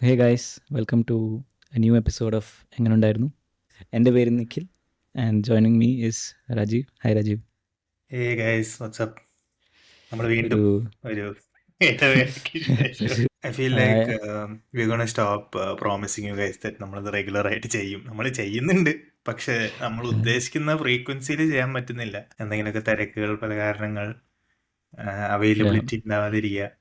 Hey guys, welcome to a new episode of എങ്ങനെ ഉണ്ടായിരുന്നു. എൻ്റെ പേര് Nikhil and joining me is Rajeev. Hi Rajeev. Hey guys, what's up. നമ്മൾ വീണ്ടും ഒരു ഒരു ഇടവേളയ്ക്ക് ശേഷം I feel like we gonna stop promising you guys that നമ്മളത് റെഗുലർ ആയിട്ട് ചെയ്യും. നമ്മൾ ചെയ്യുന്നുണ്ട്, പക്ഷെ നമ്മൾ ഉദ്ദേശിക്കുന്ന ഫ്രീക്വൻസിയിൽ ചെയ്യാൻ പറ്റുന്നില്ല. എന്തെങ്കിലുമൊക്കെ തിരക്കുകൾ, പല കാരണങ്ങൾ, അവൈലബിലിറ്റി ഉണ്ടാവാതിരിക്കുക.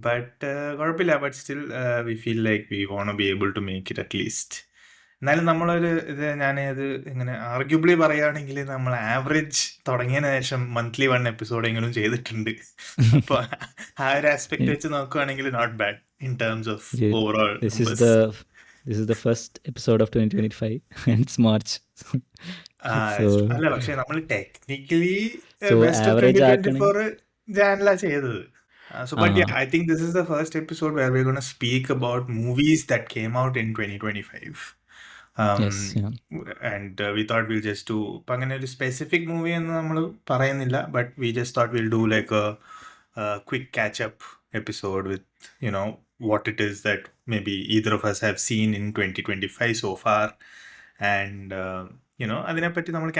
ബട്ട് കുഴപ്പമില്ല. But still we feel like we won't be able to make it at least. എന്നാലും നമ്മളൊരു ഞാനത് ഇങ്ങനെ ആർഗ്യുബിളി പറയുകയാണെങ്കിൽ നമ്മൾ ആവറേജ് തുടങ്ങിയതിന് ശേഷം മന്ത്ലി 1 എപ്പിസോഡെങ്കിലും ചെയ്തിട്ടുണ്ട്. അപ്പോൾ ആ ഒരു ആസ്പെക്ട് വെച്ച് നോക്കുകയാണെങ്കിൽ not bad in terms of overall numbers. This is the first episode of 2025 and it's March. അല്ല, പക്ഷെ നമ്മൾ technically So best of average 2024 ജാനിലാണ് ചെയ്തത്. So, but yeah, I think this is the first episode where we're going to speak about movies that came out in 2025. Yes, yeah. And we thought we'll just do അങ്ങനെ ഒരു specific movie എന്ന് നമ്മൾ പറയുന്നില്ല, but we just thought we'll do like a quick catch-up episode with, what it is that maybe either of us have seen in 2025 so far. And അതിനെപ്പറ്റി നമ്മൾ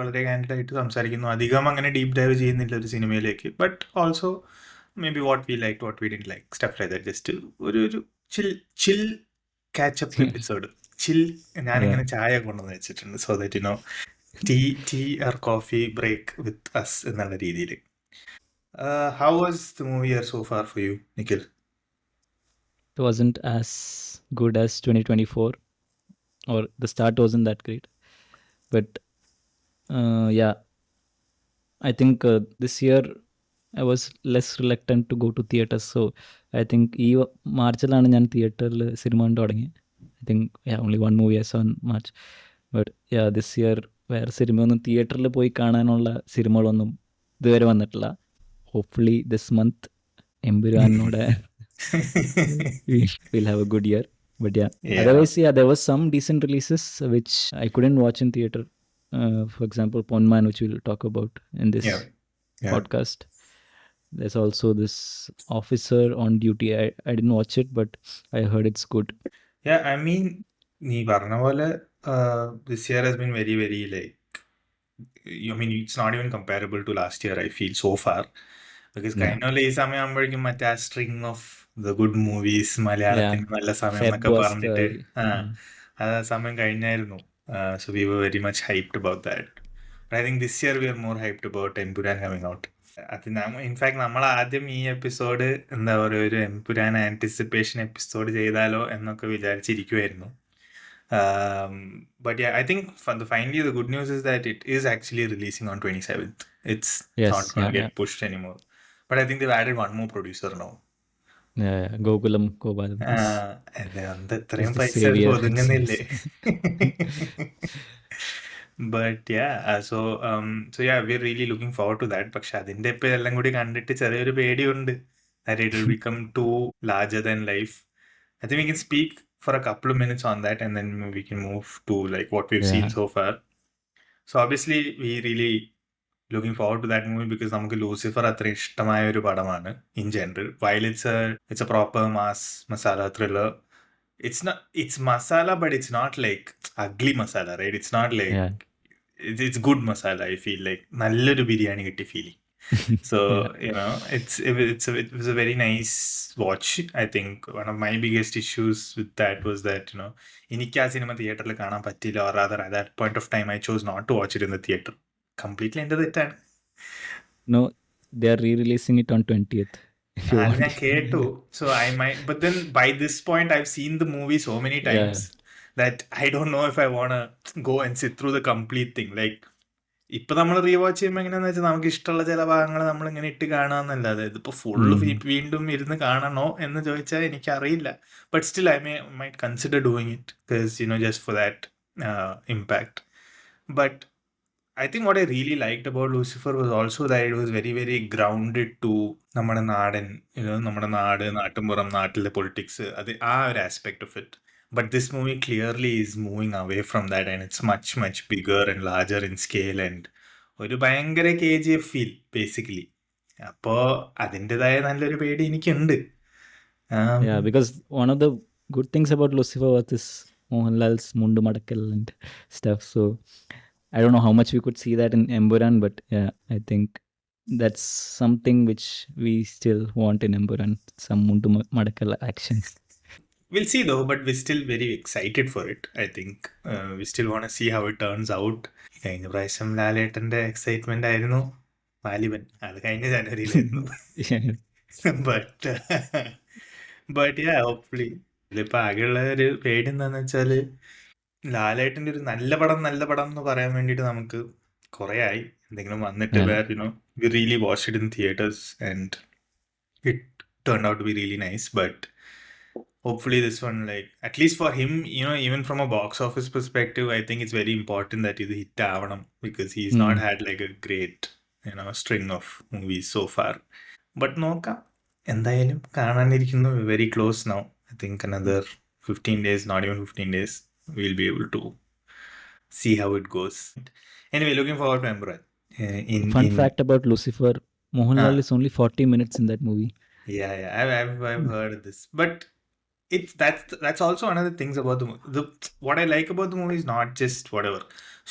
വളരെ candid ആയിട്ട് സംസാരിക്കുന്നു. അധികം അങ്ങനെ ഡീപ്പ് ഡൈവ് ചെയ്യുന്നില്ല ഒരു സിനിമയിലേക്ക്, but also maybe what we liked, what we didn't like, stuff like that. Just ഒരു chill catch-up episode. ചിൽ. ഞാനിങ്ങനെ ചായ കൊണ്ടുവന്ന് വെച്ചിട്ടുണ്ട്, so that tea or coffee break with us എന്നുള്ള രീതിയിൽ. How was the movie year so far for you, Nikhil? It wasn't as good as 2024, or the start wasn't that great. But yeah, I think this year I was less reluctant to go to theaters. So I think ഈ മാർച്ചിലാണ് ഞാൻ തിയേറ്ററിൽ cinema കണ്ടു തുടങ്ങി. I think only one movie I saw in March. But yeah, this year വേറെ സിനിമയൊന്നും തിയേറ്ററിൽ പോയി കാണാനുള്ള സിനിമകളൊന്നും ഇതുവരെ വന്നിട്ടില്ല. Hopefully this month എമ്പുരാനോടെ we'll have a good year. But yeah, otherwise there was some decent releases which I couldn't watch in theater. For example, Ponman, which we'll talk about in this podcast. There's also this Officer on Duty. I didn't watch it, but I heard it's good. Yeah, I mean, നീ പറഞ്ഞ പോലെ this year has been very, very like, I mean, it's not even comparable to last year, I feel, so far. Because കഴിഞ്ഞ ഈ സമയമാകുമ്പോഴേക്കും മറ്റേ ആ string of the good movies, മലയാളത്തിന് നല്ല സമയം എന്നൊക്കെ പറഞ്ഞിട്ട് ആ സമയം കഴിഞ്ഞായിരുന്നു. So we were very much hyped about that. But I think this year we are more hyped about Empuraan coming out. അത് ഇൻഫാക്ട് നമ്മൾ ആദ്യം ഈ എപ്പിസോഡ് എന്താ പറയുക, ഒരു എംപുരാൻ ആൻറ്റിസിപ്പേഷൻ എപ്പിസോഡ് ചെയ്താലോ എന്നൊക്കെ വിചാരിച്ചിരിക്കുമായിരുന്നു. But yeah, I think finally the good news is that it is actually releasing on 27th. It's not going to get pushed anymore. But I think they've added one more producer now. Gokulam Gopalan. അത്രയും പൈസ ഒതുങ്ങുന്നില്ലേ? But yeah, so yeah, we're really looking forward to that. പക്ഷെ അതിന്റെ ഇപ്പൊ എല്ലാം കൂടി കണ്ടിട്ട് ചെറിയൊരു പേടിയുണ്ട് that it will become too larger than life. I think we can speak for a couple of minutes on that and then we can move to like what we've seen so far. So obviously we really looking forward to that movie because നമുക്ക് Lucifer അത്ര ഇഷ്ടമായ ഒരു പടമാണ് in general. While it's a proper mass masala thriller, it's masala, but it's not like ugly masala, right? It's not like it's good masala. I feel like നല്ലൊരു ബിരിയാണി കിട്ടി feeling. So it was a very nice watch. I think one of my biggest issues with that was that എനിക്ക് ആ cinema തിയേറ്ററിൽ കാണാൻ പറ്റില്ല, or rather at that point of time I chose not to watch it in the theater. Completely എൻ്റെ തെറ്റാണ്. No, they are re-releasing it on 20th. ഞാൻ കേട്ടു. So I might, but then by this point I've seen the movie so many times that I don't know if I want to go and sit through the complete thing. Like ഇപ്പൊ നമ്മൾ rewatch ചെയ്യുമ്പോൾ എങ്ങനെയാന്ന് വെച്ചാൽ നമുക്ക് ഇഷ്ടമുള്ള ചില ഭാഗങ്ങൾ നമ്മൾ ഇങ്ങനെ ഇട്ട് കാണാന്നല്ലാതെ ഇതിപ്പോ ഫുള്ള് വീണ്ടും ഇരുന്ന് കാണണോ എന്ന് ചോദിച്ചാൽ എനിക്കറിയില്ല. But still I might consider doing it because just for that impact. But I think what I really liked about Lucifer was also that it was very, very grounded to നമ്മുടെ നാടൻ, നമ്മുടെ നാട്ടുമ്പുറം, നാട്ടിലെ പൊളിറ്റിക്സ്, അത് ആ ഒരു aspect of it. But this movie clearly is moving away from that and it's much, much bigger and larger in scale and ഒരു ഭയങ്കര KGF feel basically. അപ്പോൾ അതിൻ്റെതായ നല്ലൊരു പേടി എനിക്കുണ്ട്. Yeah, because one of the good things about Lucifer was this Mohanlal's Mundu Madakkal and stuff. So I don't know how much we could see that in Emburan, but yeah, I think that's something which we still want in Emburan, some Mundu Madakkal action. We'll see though, but we're still very excited for it. I think we still want to see how it turns out. കഴിഞ്ഞ പ്രാവശ്യം ലാലേട്ടന്റെ excitement ആയിരുന്നു വാലിബൻ. അത് കഴിഞ്ഞ ജനുവരിയിലായിരുന്നു. Yeah. But but yeah hopefully ഇതിലിപ്പോ ആകെയുള്ള ഒരു പേടി എന്താന്ന് വെച്ചാല് ലാലേട്ടന്റെ ഒരു നല്ല പടം എന്ന് പറയാൻ വേണ്ടിയിട്ട് നമുക്ക് കുറെ ആയി എന്തെങ്കിലും വന്നിട്ട് Yeah. Where we really watch it in theatres and it turned out to be really nice. But hopefully this one, like at least for him, even from a box office perspective, I think it's very important that ഇത് hit ആവണം because he's not Mm. had like a great string of movies so far. But നോക്കാം, എന്തായാലും കാണാനിരിക്കുന്നു. Very close now. I think another 15 days, not even 15 days, we'll be able to see how it goes. Anyway, looking forward to Empuraan. Fun In fact about Lucifer, Mohanlal is only 40 minutes in that movie. yeah, I've heard this, but that's also another things about the what I like about the movie is not just whatever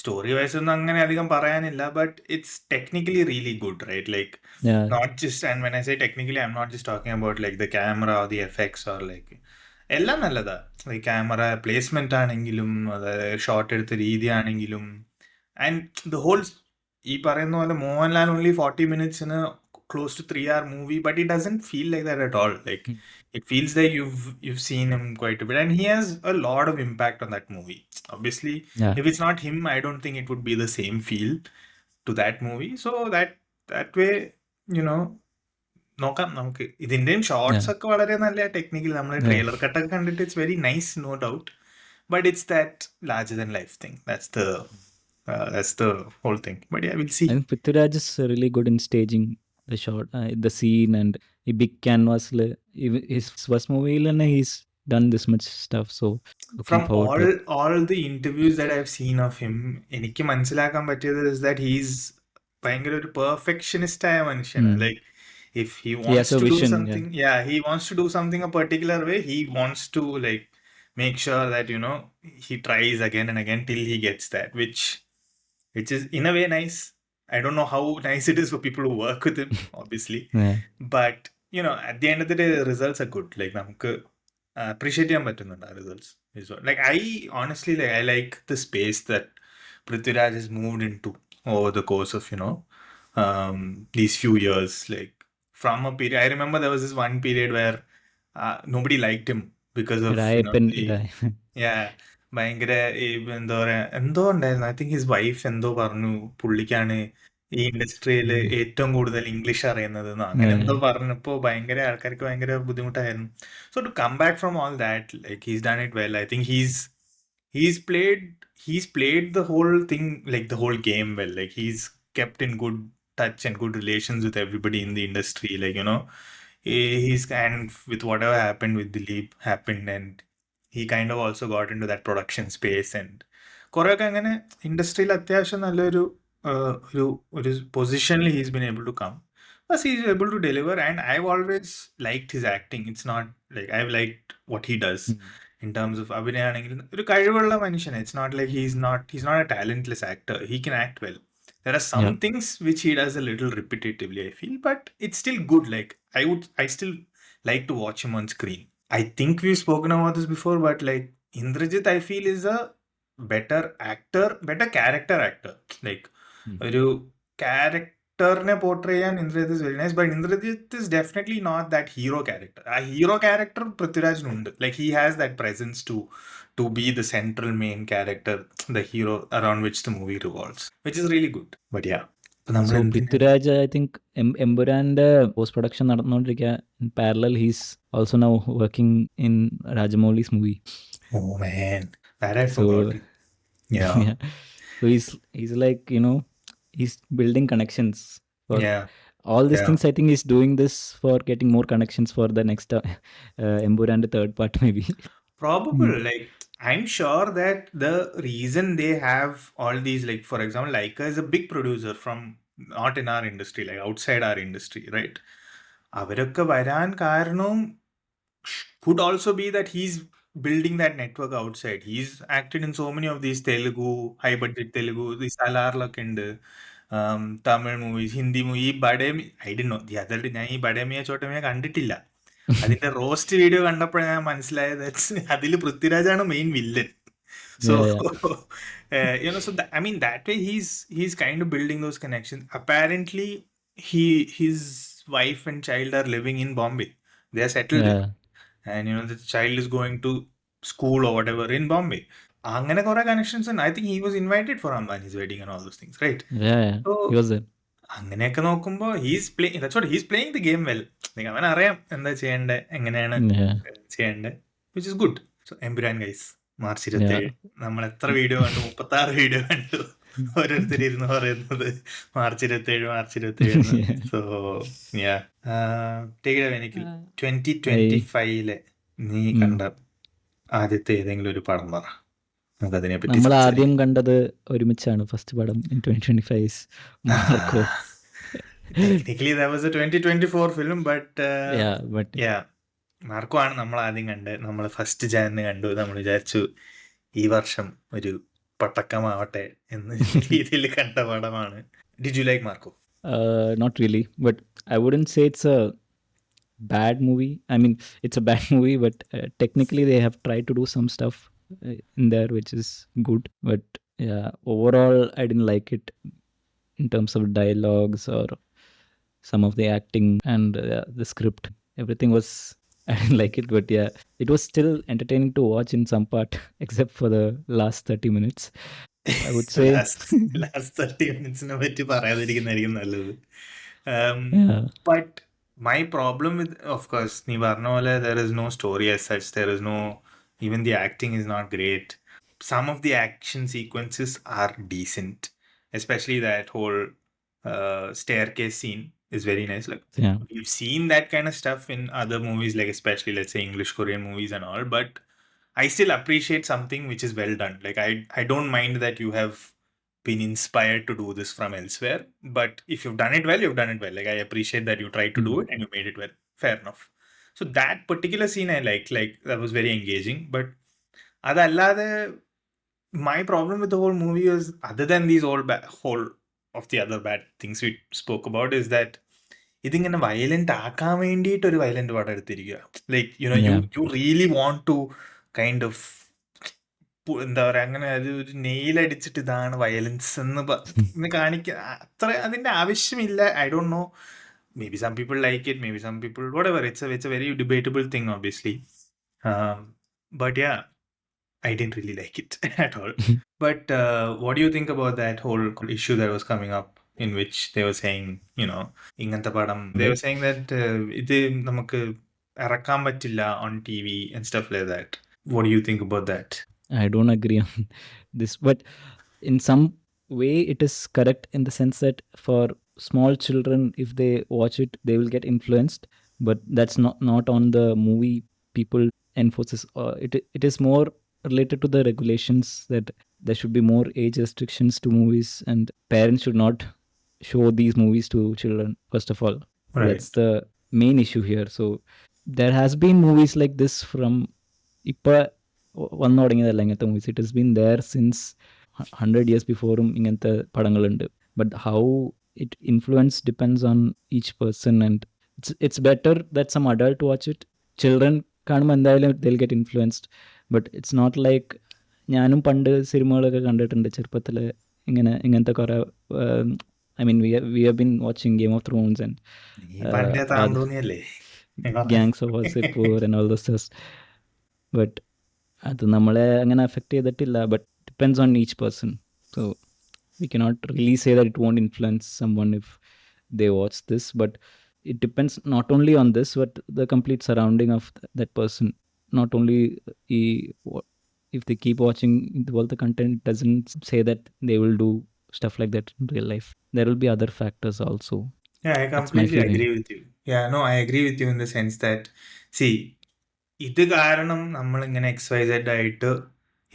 story wise ഒന്നും അങ്ങനെ അധികം പറയാനില്ല, but it's technically really good, right? Like Yeah. not just, and when I say technically, I'm not just talking about like the camera or the effects or like എല്ലാം നല്ലതാ. Like camera placement ആണെങ്കിലും shot എടുത്ത രീതി ആണെങ്കിലും and the whole ഈ പറയുന്ന പോലെ Mohanlal only 40 minutes close to 3 hour movie, but it doesn't feel like that at all. Like Mm. it feels like you've seen him quite a bit, and he has a lot of impact on that movie. Obviously, Yeah. if it's not him, I don't think it would be the same feel to that movie. So that way, you know, നോക്കാം നമുക്ക്. ഇതിന്റെയും shorts Yeah. ഒക്കെ വളരെ നല്ല technical, നമ്മൾ Yeah. Trailer കട്ടൊക്കെ കണ്ടിട്ട് it's very nice, no doubt. But it's that larger than life thing. That's the whole thing. But yeah, we'll see. I think Prithviraj is really good in staging the shot, the scene, and a big canvas. His first movie, and he's done this much stuff. So looking From forward all to it. all the interviews that I've seen of him, എനിക്ക് മനസ്സിലാക്കാൻ പറ്റിയത് is that he's ഭയങ്കര ഒരു perfectionist ആയ മനുഷ്യനാണ്. Mm. Like if he He wants has a to do vision. Yeah. something, yeah, he wants to do something a particular way, he wants to like make sure that he tries again and again till he gets that, which is in a way nice. I don't know how nice it is for people who work with him, obviously, Yeah. but at the end of the day, the results are good. Like നമുക്ക് appreciate ചെയ്യാൻ പറ്റുന്നുണ്ട് ആ results. Like I honestly, like I like the space that Prithviraj has moved into over the course of these few years. Like from a period, I remember there was this one period where nobody liked him because of Rayapan. the yeah, ഭയങ്കര ഈ എന്താ പറയാ എന്തോ ഉണ്ടായിരുന്നു. I think his wife എന്തോ പറഞ്ഞു പുള്ളിക്കാണ് ഈ ഇൻഡസ്ട്രിയിൽ ഏറ്റവും കൂടുതൽ ഇംഗ്ലീഷ് അറിയുന്നതെന്നോ അങ്ങനെ എന്തോ പറഞ്ഞപ്പോ ഭയങ്കര ആൾക്കാർക്ക് ഭയങ്കര ബുദ്ധിമുട്ടായിരുന്നു. So to come back from all that, like he's done it well. I think he's played he's played the whole thing, like the whole game well. Like he's kept in good touch and good relations with everybody in the industry. Like he's kind of, with whatever happened with Dilip happened, and he kind of also got into that production space, and കുറെയൊക്കെ അങ്ങനെ ഇൻഡസ്ട്രിയിൽ അത്യാവശ്യം നല്ലൊരു ഒരു ഒരു പൊസിഷനിൽ he's been able to come. But he's able to deliver, and I always liked his acting. It's not like I liked what he does in terms of അഭിനയാണെങ്കിൽ ഒരു കഴിവുള്ള മനുഷ്യൻ. It's not like he's not a talentless actor. He can act well. There are some Yeah. things which he does a little repetitively, I feel, but it's still good. Like I still like to watch him on screen. I think we've spoken about this before, but like Indrajit, I feel is a better actor, better character actor. Like ഒരു ക്യാരക്ടറിനെ portray ചെയ്യാൻ Indrajith is very nice, but Indrajith is definitely not that hero character. ആ hero character പൃഥ്വിരാജിനുണ്ട്. Like he has that presence to be the central main character, the hero around which the movie revolves, which is really good. But yeah, നമ്മൾ So എന്തിനാ Prithviraj, I think Empuraന്റെ post production നടന്നുകൊണ്ടിരിക്കുക. In parallel, he's also now working in Rajamouli's movie. oh man, that I So forgot. Yeah, yeah. So he's like, he's building connections for yeah, all these yeah. things. I think he's doing this for getting more connections for the next Empuraan third part maybe. Probable. Like, I'm sure that the reason they have all these, like, for example, Leica is a big producer from not in our industry, like outside our industry, right? അവരൊക്കെ വരാൻ കാരണം could also be that he's building that network outside. He's acted in so many of these Telugu, high budget Telugu, these Alarlakinde, Tamil movies, Hindi movie. I didn't know. The other day, ഞാൻ ഈ ബഡേമിയ ചോട്ടമിയ കണ്ടിട്ടില്ല. അതിന്റെ roast video കണ്ടപ്പോഴാണ് ഞാൻ മനസ്സിലായത് അതിൽ പൃഥ്വിരാജാണ് main villain. So, Yeah, yeah, so that, I mean, that way he's kind of building those connections. Apparently, his wife and child are living in Bombay. They are settled there, yeah, and the child is going to school or whatever in Bombay. അങ്ങനെ കുറെ connections ഉണ്ട്. I think he was invited for Ambani's wedding and all those things, right? yeah, yeah. So He was there. അങ്ങനെയൊക്കെ നോക്കുമ്പോൾ that's what he's playing the game well. അവൻ അറിയാം എന്താ ചെയ്യേണ്ടത്, എങ്ങനെയാണ് Yeah, ചെയ്യേണ്ടത്, which is good. So Empuraan guys March yeah. 27. നമ്മൾ എത്ര വീഡിയോ കണ്ടു? 36 വീഡിയോ കണ്ടു. ഓരോരുത്തരിരുന്ന് പറയുന്നത് March 27, March 27. Yeah. So yeah take it away Nikhil. I 2025 നീ കണ്ട ആദ്യത്തെ ഏതെങ്കിലും ഒരു പടം പറ, നമുക്കതിനെ പറ്റി നമ്മൾ ആദ്യം കണ്ടത് ഒരുമിച്ചാണ് ഫസ്റ്റ് പടം in 2025 Marco. Technically that was a 2024 film, but Yeah, but yeah, Marco ആണ് നമ്മൾ ആദ്യം കണ്ട്. നമ്മൾ ഫസ്റ്റ് ജാനിന് കണ്ടു. നമ്മൾ വിചാരിച്ചു ഈ വർഷം ഒരു പട്ടക്കമാവട്ടെ എന്ന രീതിയിൽ കണ്ട പടമാണ്. Did you like Marco? not really, but I wouldn't say it's a bad movie. I mean, it's a bad movie, but technically they have tried to do some stuff in there which is good. But yeah, overall, I didn't like it in terms of dialogues or some of the acting and the script. Everything was I didn't like it, but yeah, it was still entertaining to watch in some part, except for the last 30 minutes. I would say, last 30 minutes-നെ പറ്റി പറയാതിരിക്കുന്നതായിരിക്കും നല്ലത്. yeah, But my problem with, of course, നീ പറഞ്ഞ പോലെ there is no story as such. There is no, even the acting is not great. Some of the action sequences are decent, especially that whole staircase scene is very nice. Like yeah, we've seen that kind of stuff in other movies, like especially let's say English Korean movies and all, but I still appreciate something which is well done. Like I don't mind that you have been inspired to do this from elsewhere, but if you've done it well, you've done it well. Like I appreciate that you tried to do it and you made it well. Fair enough. So that particular scene I liked. Like that was very engaging. But അതല്ലാതെ my problem with the whole movie is, other than these whole of the other bad things we spoke about, is that ഇതിങ്ങനെ violent ആക്കാൻ വേണ്ടിയിട്ട് ഒരു violent പടം എടുത്തിരിക്കുക. Like yeah, you really want to kind of എന്താ പറയാ, അങ്ങനെ ഒരു നെയിലടിച്ചിട്ട് ഇതാണ് വയലൻസ് എന്ന് കാണിക്കുക. അത്ര അതിന്റെ ആവശ്യമില്ല. I don't know, maybe some people like it, maybe some people whatever. It's a very debatable thing, obviously. But yeah, I didn't really like it at all. But what do you think about that whole issue that was coming up, in which they were saying, ഇങ്ങനത്തെ പടം, they were saying that ഇത് നമുക്ക് ഇറക്കാൻ പറ്റില്ല on TV and stuff like that. What do you think about that? I don't agree on this, but in some way it is correct in the sense that for small children, if they watch it, they will get influenced. But that's not on the movie. People enforces it is more related to the regulations that there should be more age restrictions to movies, and parents should not show these movies to children, first of all. Right. That's the main issue here. So there has been movies like this from ഇപ്പൊ വന്നു തുടങ്ങിയതല്ല ഇങ്ങനത്തെ movies. It has been there since 100 years ബിഫോറും ഇങ്ങനത്തെ പടങ്ങളുണ്ട്. But how it influence depends on each person, and it's better that some adult watch it. Children കാണുമ്പോൾ എന്തായാലും they'll get influenced. But it's not like, ഞാനും പണ്ട് സിനിമകളൊക്കെ കണ്ടിട്ടുണ്ട് ചെറുപ്പത്തിൽ, ഇങ്ങനത്തെ കുറേ I mean, we have been watching Game of Thrones and Gangs of Wasseypur and all those stuff. But അത് നമ്മളെ അങ്ങനെ അഫക്റ്റ് ചെയ്തിട്ടില്ല. But depends on each person. So we cannot really say that it won't influence someone if they watch this, but it depends not only on this but the complete surrounding of that person. Not only if they keep watching all the content, it doesn't say that they will do stuff like that in real life. There will be other factors also. Yeah, I completely agree with you. Yeah, no, I agree with you in the sense that, see, ഇത് കാരണം നമ്മളിങ്ങനെ XYZ ആയിട്ട്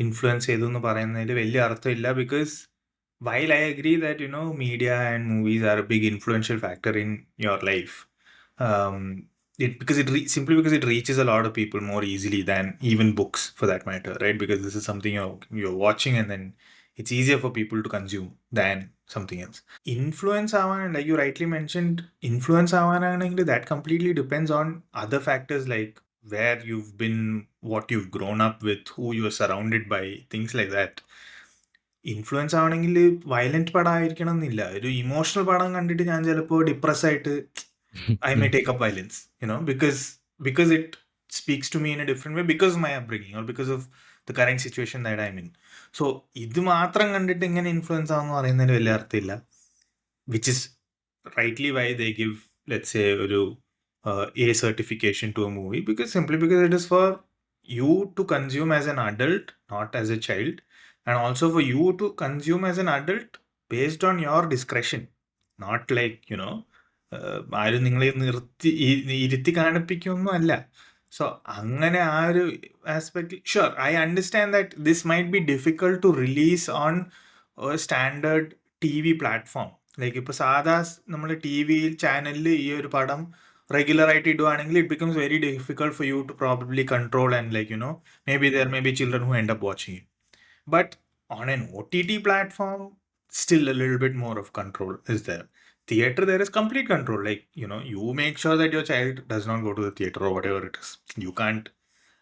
influence ചെയ്തു എന്ന് പറയുന്നതിൽ വലിയ അർത്ഥമില്ല. Because while I agree that, media and movies are a big influential factor in your life, simply because it reaches a lot of people more easily than even books, for that matter, right? Because this is something you're watching, and then it's easier for people to consume than something else. Influence avan, like you rightly mentioned, influence avan, that completely depends on other factors like where you've been, what you've grown up with, who you're surrounded by, things like that. Influence ആവണമെങ്കിൽ violent പടം ആയിരിക്കണം എന്നില്ല. ഒരു emotional പടം കണ്ടിട്ട് ഞാൻ ചിലപ്പോൾ depress ആയിട്ട് I may take up violence, because it speaks to me in a different way because of my upbringing or because of the current situation that I'm in. So ഇത് മാത്രം കണ്ടിട്ട് ഇങ്ങനെ ഇൻഫ്ലുവൻസ് ആവുമെന്ന് പറയുന്നതിന് വലിയ അർത്ഥമില്ല. Which is rightly why they give, let's say, A certification to a movie, simply because it is for you to consume as an adult, not as a child, and also for you to consume as an adult based on your discretion, not like, ആരും നിങ്ങളെ ഇരുത്തി കാണിപ്പിക്കൊന്നും അല്ല. So അങ്ങനെ ആ ഒരു aspect, sure I understand that this might be difficult to release on standard TV platform. Like ഇപ്പോൾ സാധാ നമ്മൾ TV ചാനലിൽ ഈ ഒരു പടം റെഗുലർ ആയിട്ട് ഇടുവാണെങ്കിൽ it becomes very difficult for you to probably control and like maybe there maybe children who end up watching it. But on an OTT platform, still a little bit more of control is there. Theater, there is complete control. Like, you make sure that your child does not go to the theater or whatever it is. You can't,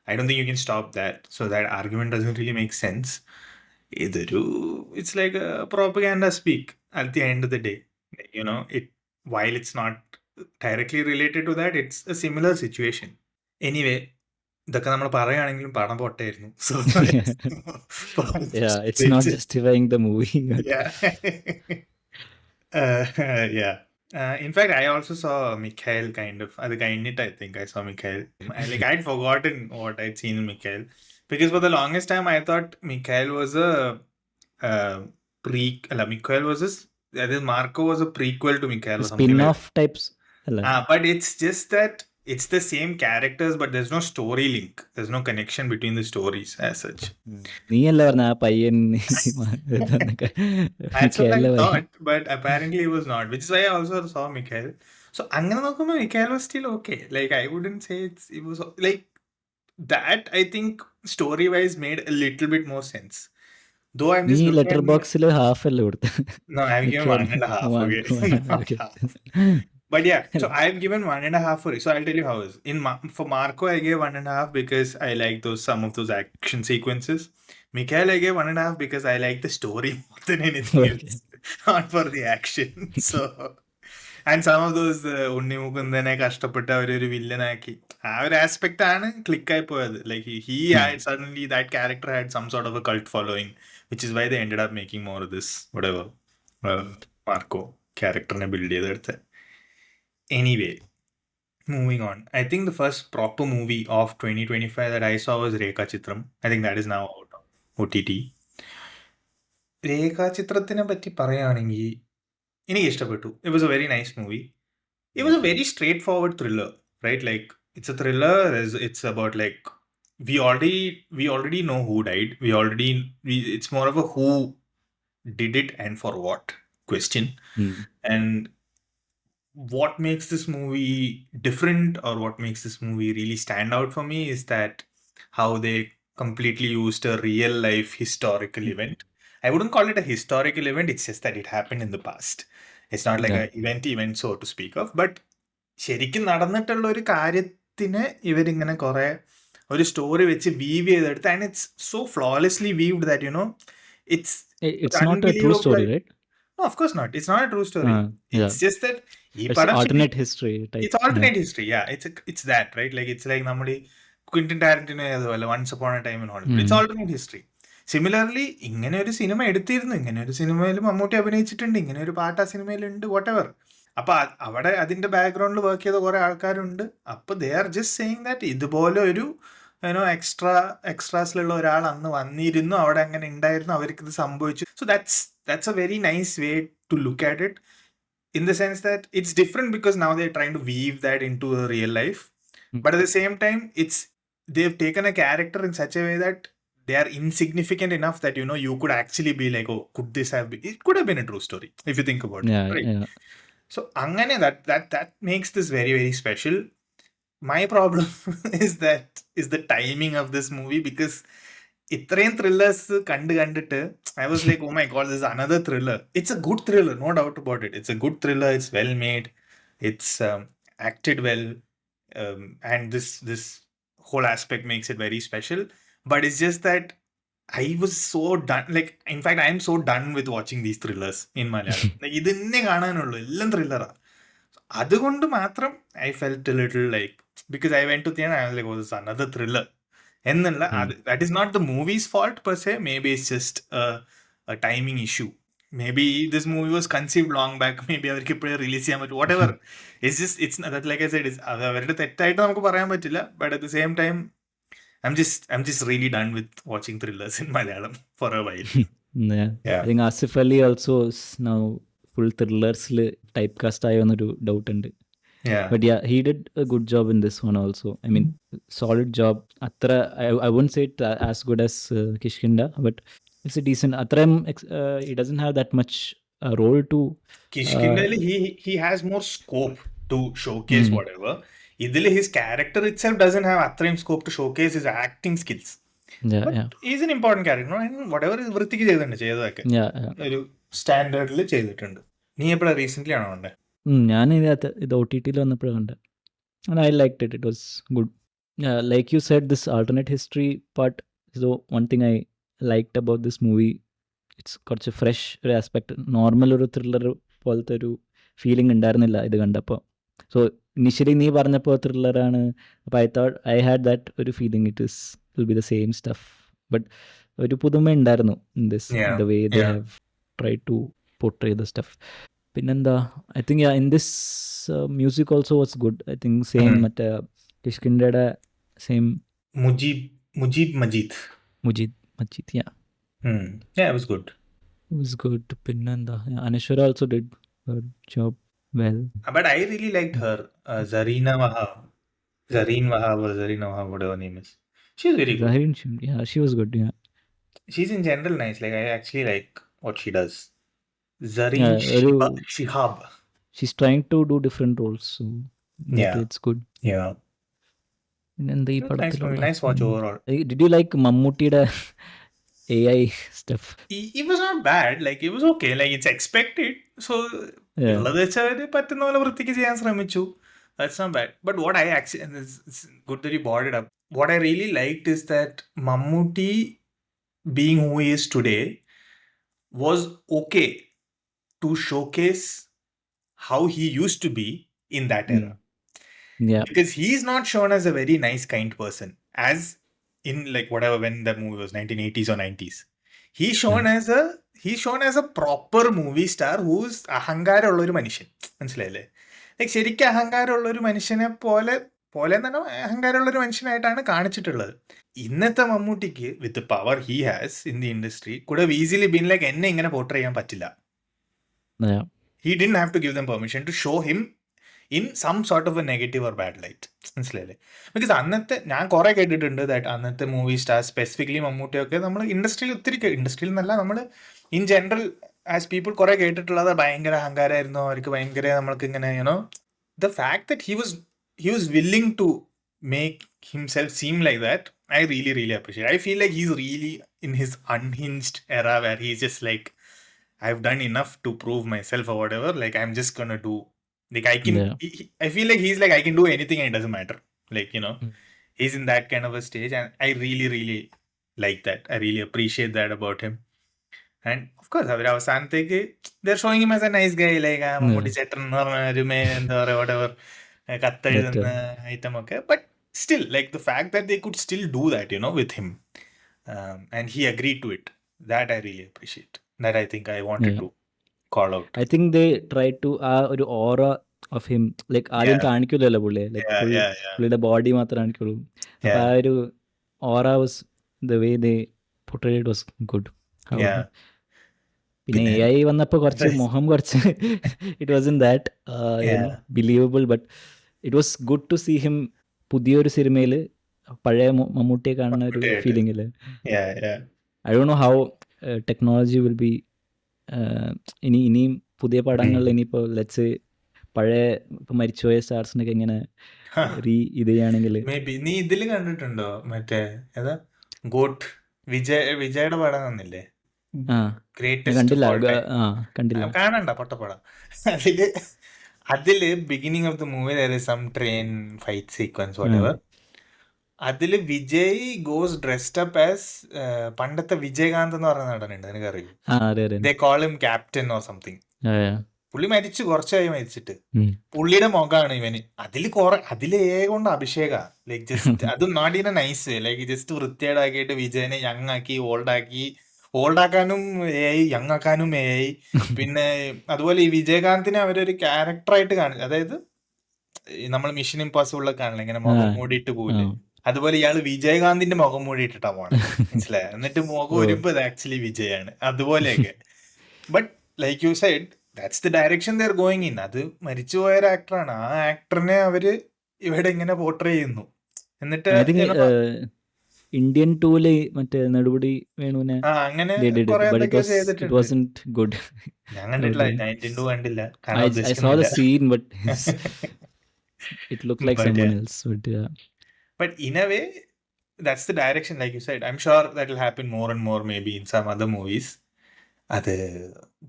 I don't think you can stop that. So that argument doesn't really make sense. It's like a propaganda speak at the end of the day. While it's not directly related to that, it's a similar situation. Anyway, ഇതൊക്കെ നമ്മൾ പറയുകയാണെങ്കിലും പടം പൊട്ടായിരുന്നു. So Yeah, it's not justifying the movie. But yeah. Yeah. In fact, I also saw Mikhail kind of. At the കഴിഞ്ഞിട്ട് I think I saw Mikhail. I'd forgotten what I'd seen in Mikhail. Because for the longest time, I thought Mikhail was a Mikhail was that is, Marco was a prequel to Mikhail or something like spin-off types. but it's just that it's the same characters, but there's no story link. There's no connection between the stories as such. നീയല്ല പറഞ്ഞ ആ പയ്യൻ That's what I thought, but apparently it was not, which is why I also saw Mikhail. So അങ്ങനെ നോക്കുമ്പോൾ Mikhail was still okay. Like, I wouldn't say it was like that. I think story-wise made a little bit more sense. Though I'm നീ just looking letter at ബോക്സിൽ half അല്ലേ കൊടുത്ത? no, I've given 1.5. Okay, not half. But yeah, so I've given 1.5 for it. So I'll tell you how it is. For Marco, I gave 1.5 because I like some of those action sequences. Mikhail, I gave 1.5 because I like the story more than anything else, not for the action. So, and some of those ഉണ്ണി മുകുന്ദനെ കഷ്ടപ്പെട്ട് അവരൊരു വില്ലനാക്കി ആ ഒരു aspect ആണ് ക്ലിക്കായി പോയത്. Like he had suddenly that character had some sort of a cult following, which is why they ended up making more of this whatever Marco character-നെ build ചെയ്തെടുത്ത്. Anyway, moving on. I think the first proper movie of 2025 that I saw was Rekha Chitram. I think that is now out on OTT. Rekha Chitrathine പറ്റി പറയുകയാണെങ്കിൽ എനിക്ക് ഇഷ്ടപ്പെട്ടു. It was a very nice movie. It was a very straightforward thriller, right? Like, it's a thriller. It's about like we already know who died. It's more of a who did it and for what question. And what makes this movie different, or what makes this movie really stand out for me, is that how they completely used a real life historical event. I wouldn't call it a historical event, it's just that it happened in the past. It's not like an event so to speak of, but ശരിക്കും നടന്നിട്ടുള്ള ഒരു കാര്യത്തിന് ഇവരിങ്ങനെ കുറെ ഒരു story വെച്ച് weave ചെയ്തെടുത്ത്, and it's so flawlessly weaved that it's not a true story, right? No, of course not. It's not a true story. It's just that it's alternate history type. It's alternate history. Yeah, it's that, right? Like, it's like നമ്മുടെ Quinton ടാരന്റിനോ അതുപോലെ Once Upon a Time in Hollywood. It's alternate history. Similarly ഇങ്ങനെ ഒരു cinema എടുത്തിരുന്നു, ഇങ്ങനെ ഒരു സിനിമയിൽ മമ്മൂട്ടി അഭിനയിച്ചിട്ടുണ്ട്, ഇങ്ങനെ ഒരു പാട്ട് ആ സിനിമയിലുണ്ട്, whatever. അപ്പൊ അവിടെ അതിന്റെ ബാക്ക്ഗ്രൗണ്ടിൽ വർക്ക് ചെയ്ത കുറെ ആൾക്കാരുണ്ട്. അപ്പൊ they are just saying that ഇതുപോലെ ഒരു എക്സ്ട്രാസിലുള്ള ഒരാൾ അന്ന് വന്നിരുന്നു, അവിടെ അങ്ങനെ ഉണ്ടായിരുന്നു, അവർക്ക് ഇത് സംഭവിച്ചു. So that's a very nice way to look at it, in the sense that it's different because now they're trying to weave that into a real life. But at the same time, they've taken a character in such a way that they are insignificant enough that you could actually be like, oh, could this have been, it could have been a true story if you think about it, right? So angane that makes this very, very special. my problem is the timing of this movie, because ഇത്രയും thrillers കണ്ടിട്ട് I was like, oh my god, this is another thriller. It's a good thriller, no doubt about it. It's a good thriller. It's well made. It's acted well, and this whole aspect makes it very special. But it's just that I was so done. Like, in fact, I am so done with watching these thrillers in Malayalam. Like, ഇതന്നെ കാണാനുള്ളൂ, എല്ലാം ത്രില്ലറാ. അതുകൊണ്ട് മാത്രം I felt a little like, because I went to theater, I was like, oh, this is another thriller. എന്നല്ല, that is not the movie's fault per se. Maybe it's just a timing issue. Maybe this movie was conceived long back. Maybe അവർക്ക് ഇപ്പോഴേ release ചെയ്യാൻ പറ്റും. Whatever. It's that, like I said, അത് അവരുടെ തെറ്റായിട്ട് നമുക്ക് പറയാൻ പറ്റില്ല. But at the same time, I'm just really done with watching thrillers in Malayalam for a while. Yeah. Yeah. I think Asif Ali also is now full thrillers type cast ആയോന്നൊരു doubt ഉണ്ട്. Yeah. But yeah, he did a good job in this one also. I mean, solid job. Atra, I wouldn't say it as good as Kishkinda, but it's a decent. Atram, he doesn't have that much role to. Kishkindali, he has more scope to showcase whatever. Idile, his character itself doesn't have atrame scope to showcase his acting skills. Yeah, But yeah. he's an important character, no? And whatever വൃത്തിക്ക് ചെയ്തിട്ടുണ്ട്, ചെയ്തതൊക്കെ Yeah, yeah. ഒരു സ്റ്റാൻഡേർഡിൽ ചെയ്തിട്ടുണ്ട്. നീ എപ്പോഴാ recent ആണോ കണ്ടേ? ഞാൻ ഇത് OTT-ൽ വന്നപ്പോഴാണ് കണ്ടത്. And I liked it. It was good. Like you said, this alternate history part. So one thing I liked about this movie, it's കുറച്ച് ഫ്രഷ് ഒരു ആസ്പെക്ട്. നോർമൽ ഒരു ത്രില്ലർ പോലത്തെ ഒരു ഫീലിംഗ് ഉണ്ടായിരുന്നില്ല ഇത് കണ്ടപ്പോൾ. സോ ഇനിഷ്യലി നീ പറഞ്ഞപ്പോൾ ത്രില്ലറാണ്, അപ്പോൾ I had that ഒരു feeling will be the same stuff. But ഒരു പുതുമ ഉണ്ടായിരുന്നു in this, the way they have tried to portray the stuff. പിന്നെന്താ, I think in this music also was good. I think same മറ്റേ കിഷ്കിണ്ടയുടെ same Mujeeb Majeed, yeah. Yeah, it was good. It was good. പിന്നെന്താ, Anashwara also did her job well. But I really liked her, Zareen Wahab, whatever her name is. She's very good. Yeah, she was good. Yeah. She's in general nice. Like, I actually like what she does. Zareen Shihab. She's trying to do different roles, so it's good. Yeah. And the nice watch overall. Did you like Mammootyയുടെ AI stuff? It was not bad. Like, it was okay. Like, it's expected. So, ഉള്ളത് വെച്ചാൽ പറ്റുന്ന പോലെ വൃത്തിക്ക് ചെയ്യാൻ ശ്രമിച്ചു. That's not bad. But what I actually, and it's good that you brought it up. What I really liked is that Mammootty, being who he is today, was okay to showcase how he used to be in that era. Yeah. Because he's not shown as a very nice, kind person. As in, like, whatever, when the movie was 1980s or 90s. He's shown as a proper movie star who's അഹങ്കാരമുള്ള ഒരു മനുഷ്യൻ. മനസ്സിലായില്ലേ? Like ശരിക്കും അഹങ്കാരമുള്ള ഒരു മനുഷ്യനെ പോലെ തന്നെ അഹങ്കാരമുള്ള ഒരു മനുഷ്യനായിട്ടാണ് കാണിച്ചിട്ടുള്ളത്. ഇന്നത്തെ മമ്മൂട്ടിക്ക് വിത്ത് power he has in the industry could have easily been like, എന്നെ ഇങ്ങനെ പോർട്രേ ചെയ്യാൻ പറ്റില്ല. He didn't have to give them permission to show him in some sort of a negative or bad light. മനസ്സിലായില്ലേ? Because അന്നത്തെ ഞാൻ കുറെ കേട്ടിട്ടുണ്ട് that അന്നത്തെ മൂവി സ്റ്റാർ, സ്പെസിഫിക്കലി മമ്മൂട്ടിയൊക്കെ നമ്മൾ ഇൻഡസ്ട്രിയിൽ ഇൻഡസ്ട്രിയിൽ എന്നല്ല, നമ്മൾ ഇൻ ജനറൽ ആസ് പീപ്പിൾ കുറെ കേട്ടിട്ടുള്ളത് ഭയങ്കര അഹങ്കാരമായിരുന്നു, അവർക്ക് ഭയങ്കര നമ്മൾക്ക് ഇങ്ങനെ you know the fact that he was willing to make himself seem like that. I really, really appreciate. I feel like he's really in his unhinged era where he's just like, I've done enough to prove myself or whatever. Like, I'm just gonna do. Like, I can. I feel like he's like, I can do anything and it doesn't matter. Like, he's in that kind of a stage, and I really, really like that. I really appreciate that about him. And of course, they're showing him as a nice guy. Like, whatever. കത്തെഴുതുന്ന item ഒക്കെ. But still, like, the fact that they could still do that, with him, and he agreed to it, that I really appreciate. That I think I wanted to call out. I think they tried to ഒരു aura of him, like ആദ്യം കാണിക്കില്ലല്ലോ പുള്ളിയെ, like പുള്ളിയുടെ body മാത്രമേ കാണിക്കുള്ളൂ. അപ്പൊ ആ ഒരു aura was, the way they portrayed it was good. പിന്നെ AI വന്നപ്പോൾ കുറച്ച് മുഖം കുറച്ച് it wasn't that believable, but it was good to see him പുതിയൊരു സിനിമയിൽ പഴയ മമ്മൂട്ടിയെ കാണുന്ന ഒരു ഫീലിംഗ് ഇല്ലേ. I don't know how technology will be ഇനിയും പുതിയ പടങ്ങളിൽ ഇനിയിപ്പോൾ ലെറ്റ്സ് പഴയ ഇപ്പം മരിച്ചുപോയ സ്റ്റാർസിനൊക്കെ ഇങ്ങനെ ഇത് ചെയ്യുകയാണെങ്കിൽ മേ ബി നീ ഇതില് കണ്ടിട്ടുണ്ടോ മറ്റേ ഏതാ ഗോട്ട് വിജയുടെ പടം തന്നില്ലേ ആ ഞാൻ ഗ്രേറ്റസ്റ്റ് കണ്ടില്ല. ഓഫ് ഓൾ ടൈം ആ കണ്ടില്ല. കാണണ്ട പൊട്ടപ്പടം. അതില് അതില് beginning of the movie there is some train fight sequence whatever. അതില് Vijay goes dressed up as പണ്ടത്തെ വിജയകാന്ത് എന്ന് പറഞ്ഞ നടനുണ്ട്, നിനക്കറിയൂ? അതെ അതെ. They call him captain or something. പുള്ളി മരിച്ചു, കുറച്ചായി മരിച്ചിട്ട്. പുള്ളിയുടെ മുഖമാണ് ഇവന്. അതില് കൊണ്ട് അഭിഷേക ലൈക്ക് ജസ്റ്റ് അതും not in a nice way, like just വൃത്തിയേടാക്കിയിട്ട് വിജയനെ യങ് ആക്കി ഓൾഡാക്കാനും യങ് ആക്കാനും പിന്നെ അതുപോലെ ഈ വിജയകാന്തിനെ അവരൊരു ക്യാരക്ടറായിട്ട് അതായത് നമ്മൾ മിഷൻ ഇമ്പോസിബിളൊക്കെ കാണില്ല, ഇങ്ങനെ മുഖം മൂടിയിട്ട് പോവില്ലേ, അതുപോലെ ഇയാള് വിജയകാന്തിന്റെ മുഖം മൂടിയിട്ടിട്ടാ പോണേ, മനസ്സിലായോ? എന്നിട്ട് മുഖം വരുമ്പോ ഇത് ആക്ച്വലി വിജയാണ്, അതുപോലെയൊക്കെ. But like you side, that's the direction they are going in. അത് മരിച്ചുപോയ ഒരു ആക്ടറാണ്, ആ ആക്ടറിനെ അവര് ഇവിടെ ഇങ്ങനെ പോർട്രേ ചെയ്യുന്നു. എന്നിട്ട് ഇന്ത്യൻ ടൂല് മറ്റേ നെടുപടി വേണുവിനെ അങ്ങനെ കുറെ എന്തൊക്കെയോ ചെയ്തിട്ടുണ്ട്. ഗുഡ്. ഞാൻ കണ്ടിട്ടില്ല, 92 കണ്ടില്ല, I saw the scene, but it looked like someone else. But in a way, that's the direction, like you said. I'm sure that will happen more and more maybe in some other movies. അത്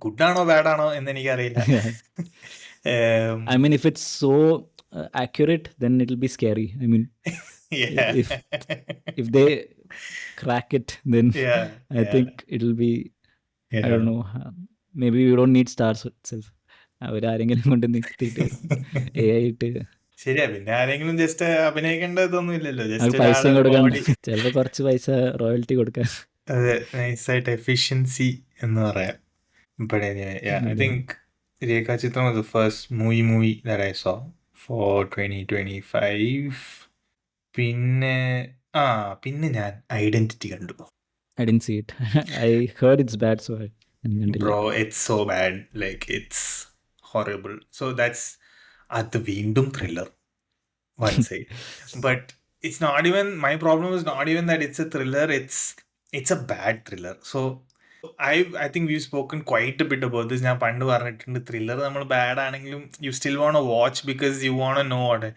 good ആണോ bad ആണോ എന്ന് എനിക്കറിയില്ല. I mean, if it's so accurate, then it'll be scary. I mean, if they crack it, then I think it'll be, I don't know, maybe we don't need stars itself. അവരാരെങ്കിലും കൊണ്ട് നിർത്തിയിട്ട് AI ഇട്ട് ശരിയാ, പിന്നെ ആരെങ്കിലും just അഭിനയിക്കേണ്ടതൊന്നും ഇല്ലല്ലോ, പൈസ കൊടുക്കാൻ, ചിലപ്പോ കുറച്ച് പൈസ റോയൽറ്റി കൊടുക്കാൻ. അതെ, നൈസായിട്ട് എഫിഷ്യൻസി എന്ന് പറയാം. But anyway, yeah, I think Rekha Chitram was the first movie that I saw for 2025. പിന്നെ ഞാൻ ഐഡന്റിറ്റി കണ്ടു. I didn't see it. I heard it's bad, so I didn't. Bro, it's so bad. Like, it's horrible. So that's അത് വീണ്ടും thriller. One side. But it's not even, my problem is not even that it's a thriller, it's a bad thriller. So I think we've spoken quite a bit about this. ഞാൻ പണ്ട് പറഞ്ഞിട്ടുണ്ട്, thriller നമ്മൾ bad ആണെങ്കിലും you still won't watch because you won't know what.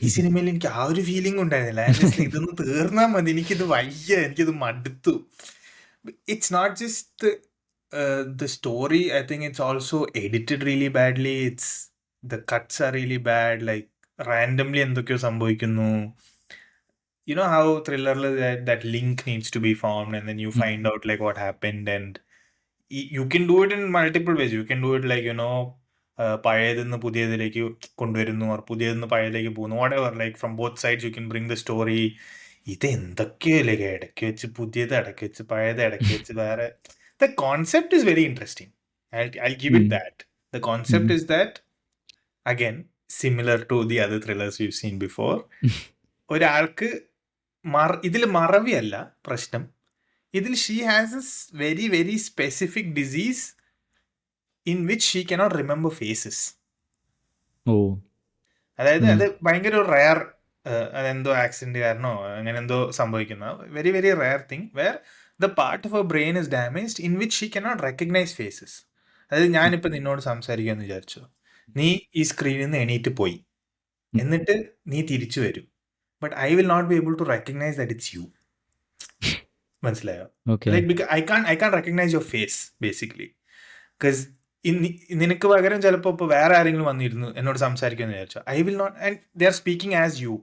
ഈ സിനിമയിൽ എനിക്ക് ആ ഒരു ഫീലിംഗ് ഉണ്ടായിരുന്നില്ല. ഇതൊന്ന് തീർന്നാൽ മതി, എനിക്കിത് വയ്യ, എനിക്കിത് മടുത്തു. It's not just the story. I think it's also edited really badly. The cuts are really bad, like randomly എന്തൊക്കെയോ സംഭവിക്കുന്നു. You know how thriller that link needs to be formed and then you find out like what happened, and you can do it in multiple ways. You can do it like, you know, പഴയതിന്ന് പുതിയതിലേക്ക് കൊണ്ടുവരുന്നു, or പുതിയതിന്ന് പഴയതിലേക്ക് പോകുന്നു, whatever, like from both sides you can bring the story. ഇത് എന്തൊക്കെയോ like ഇടയ്ക്ക് വെച്ച് പുതിയത്, ഇടയ്ക്ക് വെച്ച് പഴയത്, ഇടയ്ക്ക് വെച്ച് വേറെ. The concept is very interesting. I'll give it that. The concept is that, again, similar to the other thrillers we've seen before. ഒരാൾക്ക് ഇതിൽ മറവിയല്ല പ്രശ്നം, ഇതിൽ she has this very very specific disease in which she cannot remember faces. അതായത് അത് ഭയങ്കര ഒരു rare, അതെന്തോ accident കാരണോ അങ്ങനെ എന്തോ സംഭവിക്കുന്ന very very rare thing, where the part of her brain is damaged in which she cannot recognize faces. അതായത് ഞാനിപ്പോൾ നിന്നോട് സംസാരിക്കുമെന്ന് വിചാരിച്ചു, നീ ഈ സ്ക്രീനിൽ നിന്ന് എണീറ്റ് പോയി, എന്നിട്ട് നീ തിരിച്ചു വരും, but I will not be able to recognise that it's you. മനസ്സിലായോ? Like I can recognise your face basically, because നിനക്ക് പകരം ചിലപ്പോൾ ഇപ്പോൾ വേറെ ആരെങ്കിലും വന്നിരുന്നു എന്നോട് സംസാരിക്കുമെന്ന് വിചാരിച്ചോ, I will not, and they are speaking as you,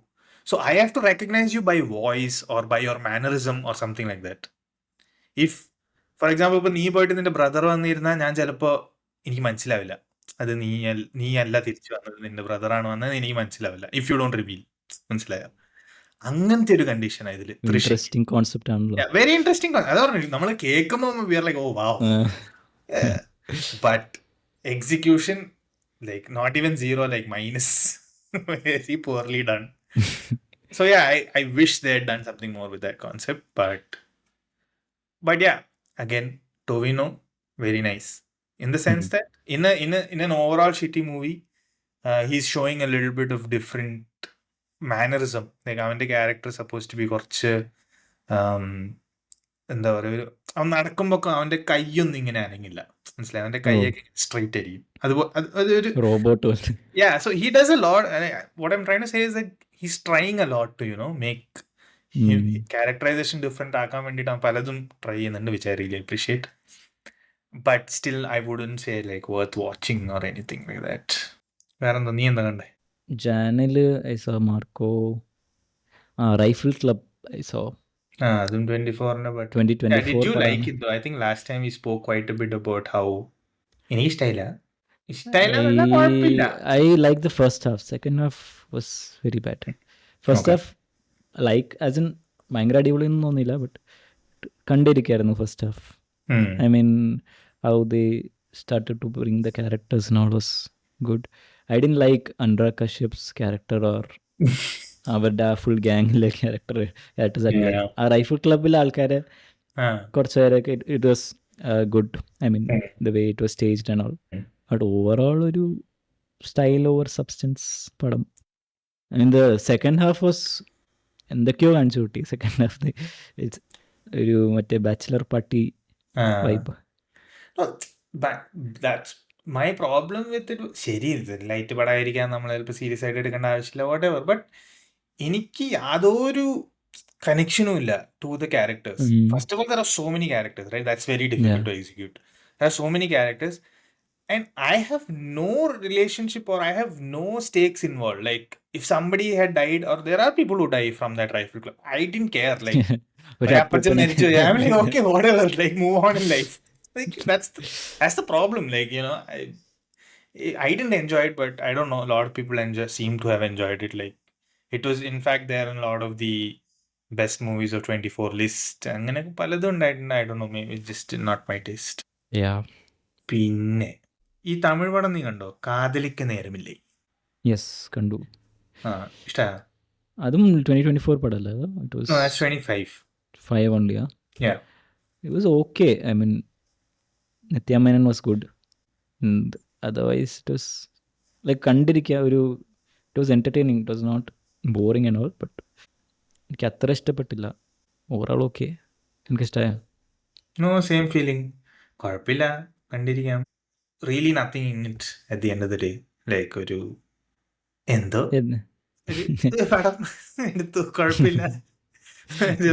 so I have to recognise you by voice or by your mannerism or something like that. If for example ഇപ്പോൾ നീ പോയിട്ട് നിന്റെ ബ്രദർ വന്നിരുന്നാൽ ഞാൻ ചിലപ്പോൾ എനിക്ക് മനസ്സിലാവില്ല അത് നീ അല്ല തിരിച്ചു വന്നത്, നിന്റെ ബ്രദറാണ് വന്നത്, എനിക്ക് മനസ്സിലാവില്ല ഇഫ് യു ഡോണ്ട് റിവീൽ. മനസ്സിലായോ? അങ്ങനത്തെ ഒരു കണ്ടീഷനാണ് ഇതിൽ. ഇൻട്രസ്റ്റിംഗ് കോൺസെപ്റ്റ് ആണല്ലോ, വെരി ഇൻട്രസ്റ്റിംഗ്. അതാ പറഞ്ഞു, നമ്മൾ കേൾക്കുമ്പോൾ we are like oh wow, but execution like not even zero, like minus, very poorly done. So yeah, I wish they had done something more with that concept, but yeah, again, Tovino, very nice in the sense that in an overall shitty movie, he's showing a little bit of different mannerism. Like അവന്റെ character supposed to be കുറച്ച് എന്താ പറയുക, അവൻ നടക്കുമ്പോൾ അവന്റെ കൈയൊന്നും ഇങ്ങനെ അനങ്ങില്ല, മനസ്സിലായി? അവന്റെ ഓ കൈയൊക്കെ സ്ട്രെയിറ്റ് ആയിരിക്കും. അതുപോലെ അതൊരു റോബോട്ട് പോലത്തെ. yeah. So he does a lot. What I'm trying to say is that he's trying a lot to make him ഉം. characterization different ആക്കാൻ വേണ്ടിയിട്ട് അവൻ പലതും ട്രൈ ചെയ്യുന്നുണ്ട്, which I really appreciate. But still, I wouldn't say like worth watching or anything like that. വേറെന്താ, നീ എന്താ കണ്ടേ? ജാനല് I saw Marco. Rifle Club I saw അതും 24-ന്റെ, but yeah, did 2024 you like പടമാണ്. it though? I think last time we spoke quite a bit about how എനിക്ക് ഇഷ്ടമായില്ല. ഇഷ്ടമായില്ല കുഴപ്പമില്ല. I like the first half. Second half was very bad. First Okay. half like as in ഭയങ്കര അടിപൊളിയൊന്നും തോന്നിയില്ല, but കണ്ടിരിക്കായിരുന്നു first half. Hmm. I mean, how they started to bring the characters and all was good. I didn't like Anurag Kashyap's character or അവരുടെ ആ full ഗ്യാങ്ങിലെ character സെറ്റില്ല. Yeah. ആ rifle ക്ലബിലെ ആൾക്കാരെ Ah. കുറച്ച് പേരൊക്കെ it was good. I mean the way it was staged and all. But overall ഒരു style over substance പടം. I mean the second half was എന്തൊക്കെയോ കാണിച്ചു കൂട്ടി. സെക്കൻഡ് ഹാഫ് ഇറ്റ്സ് ഒരു മറ്റേ bachelor party Ah. Vibe. No, but that's my problem with it. ശരി, ഇത് light പടമായിരിക്കാൻ നമ്മൾ ചിലപ്പോൾ സീരിയസ് ആയിട്ട് എടുക്കേണ്ട ആവശ്യമില്ല, വാട്ട് എവർ. ബട്ട് എനിക്ക് യാതൊരു കണക്ഷനും ഇല്ല to the characters. First of all, there are so many characters, right? That's very difficult to execute. There are so many characters and I have no relationship or I have no stakes involved. Like, if somebody had died, or there are people who die from that rifle club, I didn't care. Like, ഒരു "Oye, അപ്പച്ചൻ അപ്പൂപ്പനെ മരിച്ചു." I'm like, okay, whatever. Like, move on in life. Like, that's the problem. Like, I didn't enjoy it, but I don't know. A lot of people seem to have enjoyed it. Like, it was in fact there in a lot of the best movies of 24 list. അങ്ങനെ പലതും ഉണ്ടായിട്ടുണ്ട്. I don't know. Maybe it's just not my taste. പിന്നെ ഈ തമിഴ് പടം നീ കണ്ടോ? കാതലിക്ക് നേരമില്ലേ? Yes കണ്ടു. ഇഷ്ടമാ? അതും 2024 പടമല്ലേ? It was No, that's 25. 5 only. Yeah. It was okay. I mean, Nithya Menon was good. And otherwise, it was like കണ്ടിരിക്കുക ഒരു it was entertaining. It was not boring and all. But എനിക്ക് അത്ര ഇഷ്ടപ്പെട്ടില്ല. Overall okay. എനിക്കിഷ്ടമായ. No, same feeling. കുഴപ്പമില്ല, കണ്ടിരിക്കാം. Really nothing in it at the end of the day. Like ഒരു എന്തോ ഒരു പടം എടുത്തു, കുഴപ്പമില്ല.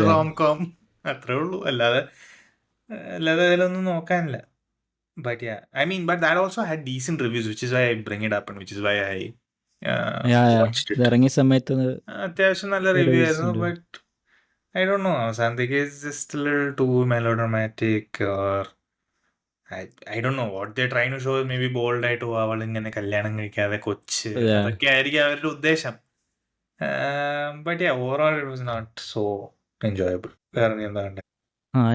റോം കോം അത്രേ ഉള്ളൂ. അല്ലാതെ അതിലൊന്നും നോക്കാനില്ല. But yeah, I mean, but that also had decent reviews, which is why I bring it up and which is why I watched it. ഇത് ഇറങ്ങിയ സമയത്ത് അത്യാവശ്യം നല്ല റിവ്യൂ ആയിരുന്നു. But I don't know, അവസാനത്തേക്ക് is just a little too melodramatic, or I don't know what they're trying to show. Maybe bold ആയിട്ട് അവൾ ഇങ്ങനെ കല്യാണം കഴിക്കാതെ കൊച്ച്, അതൊക്കെ ആയിരിക്കും അവരുടെ ഉദ്ദേശം. But yeah, overall it was not so enjoyable. വേറെ നീ എന്താ കണ്ടേ?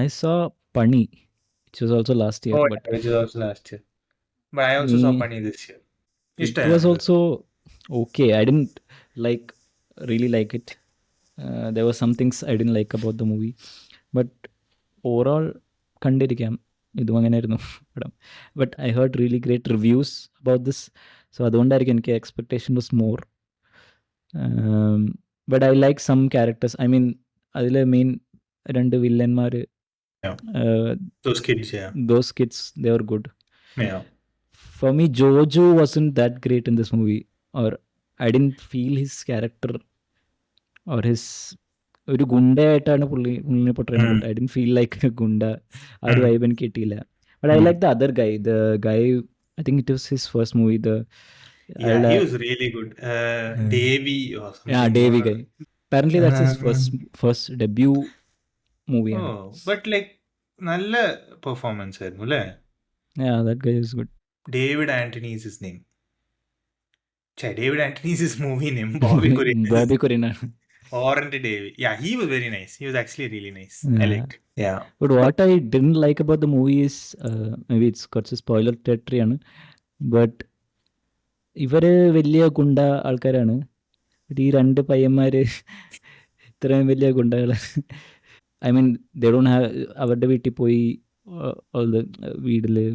I saw Pani, which was also last year. But which was also last year. But I also saw Pani this year. It was also okay. I didn't really like it. There were some things I didn't like about the movie. But overall, കണ്ടിരിക്കാം. ഇതും അങ്ങനെയായിരുന്നു പടം. But I heard really great reviews about this. So അതുകൊണ്ടായിരിക്കും എനിക്ക് expectation was more. But I like some characters. I mean അതിൽ main 2 വില്ലന്മാർ, those kids, they were good. Yeah. For me, Jojo wasn't that great in this movie, or I didn't feel his character or his ഒരു ഗുണ്ടയായിട്ടാണ് പുള്ളിനെ പൊട്ടറിയുന്നത്. But I didn't feel like goonda. ആ ഒരു vibe എനിക്ക് കിട്ടിയില്ല. But I like the other guy, I think it was his first movie. Yeah, he was really good. Davy or something. Yeah, Davy guy. Apparently that's his first debut movie. But like നല്ല performance ആയിരുന്നു അല്ലേ? Yeah, that guy is good. David Anthony is his name. David Anthony is his movie name. Bobby Corina. Orange Davy. Yeah, he was very nice. He was actually really nice. I liked it. Yeah. But what I didn't like about the movie is, maybe it's കുറച്ച് spoiler territory ആണ്, but ഇവര് വലിയ ഗുണ്ട ആൾക്കാരാണ്. ഈ 2 പയ്യന്മാർ ഇത്രയും വലിയ ഗുണ്ടകൾ. I mean they don't have, അവരുടെ വീട്ടിൽ പോയി വീട്ടില്.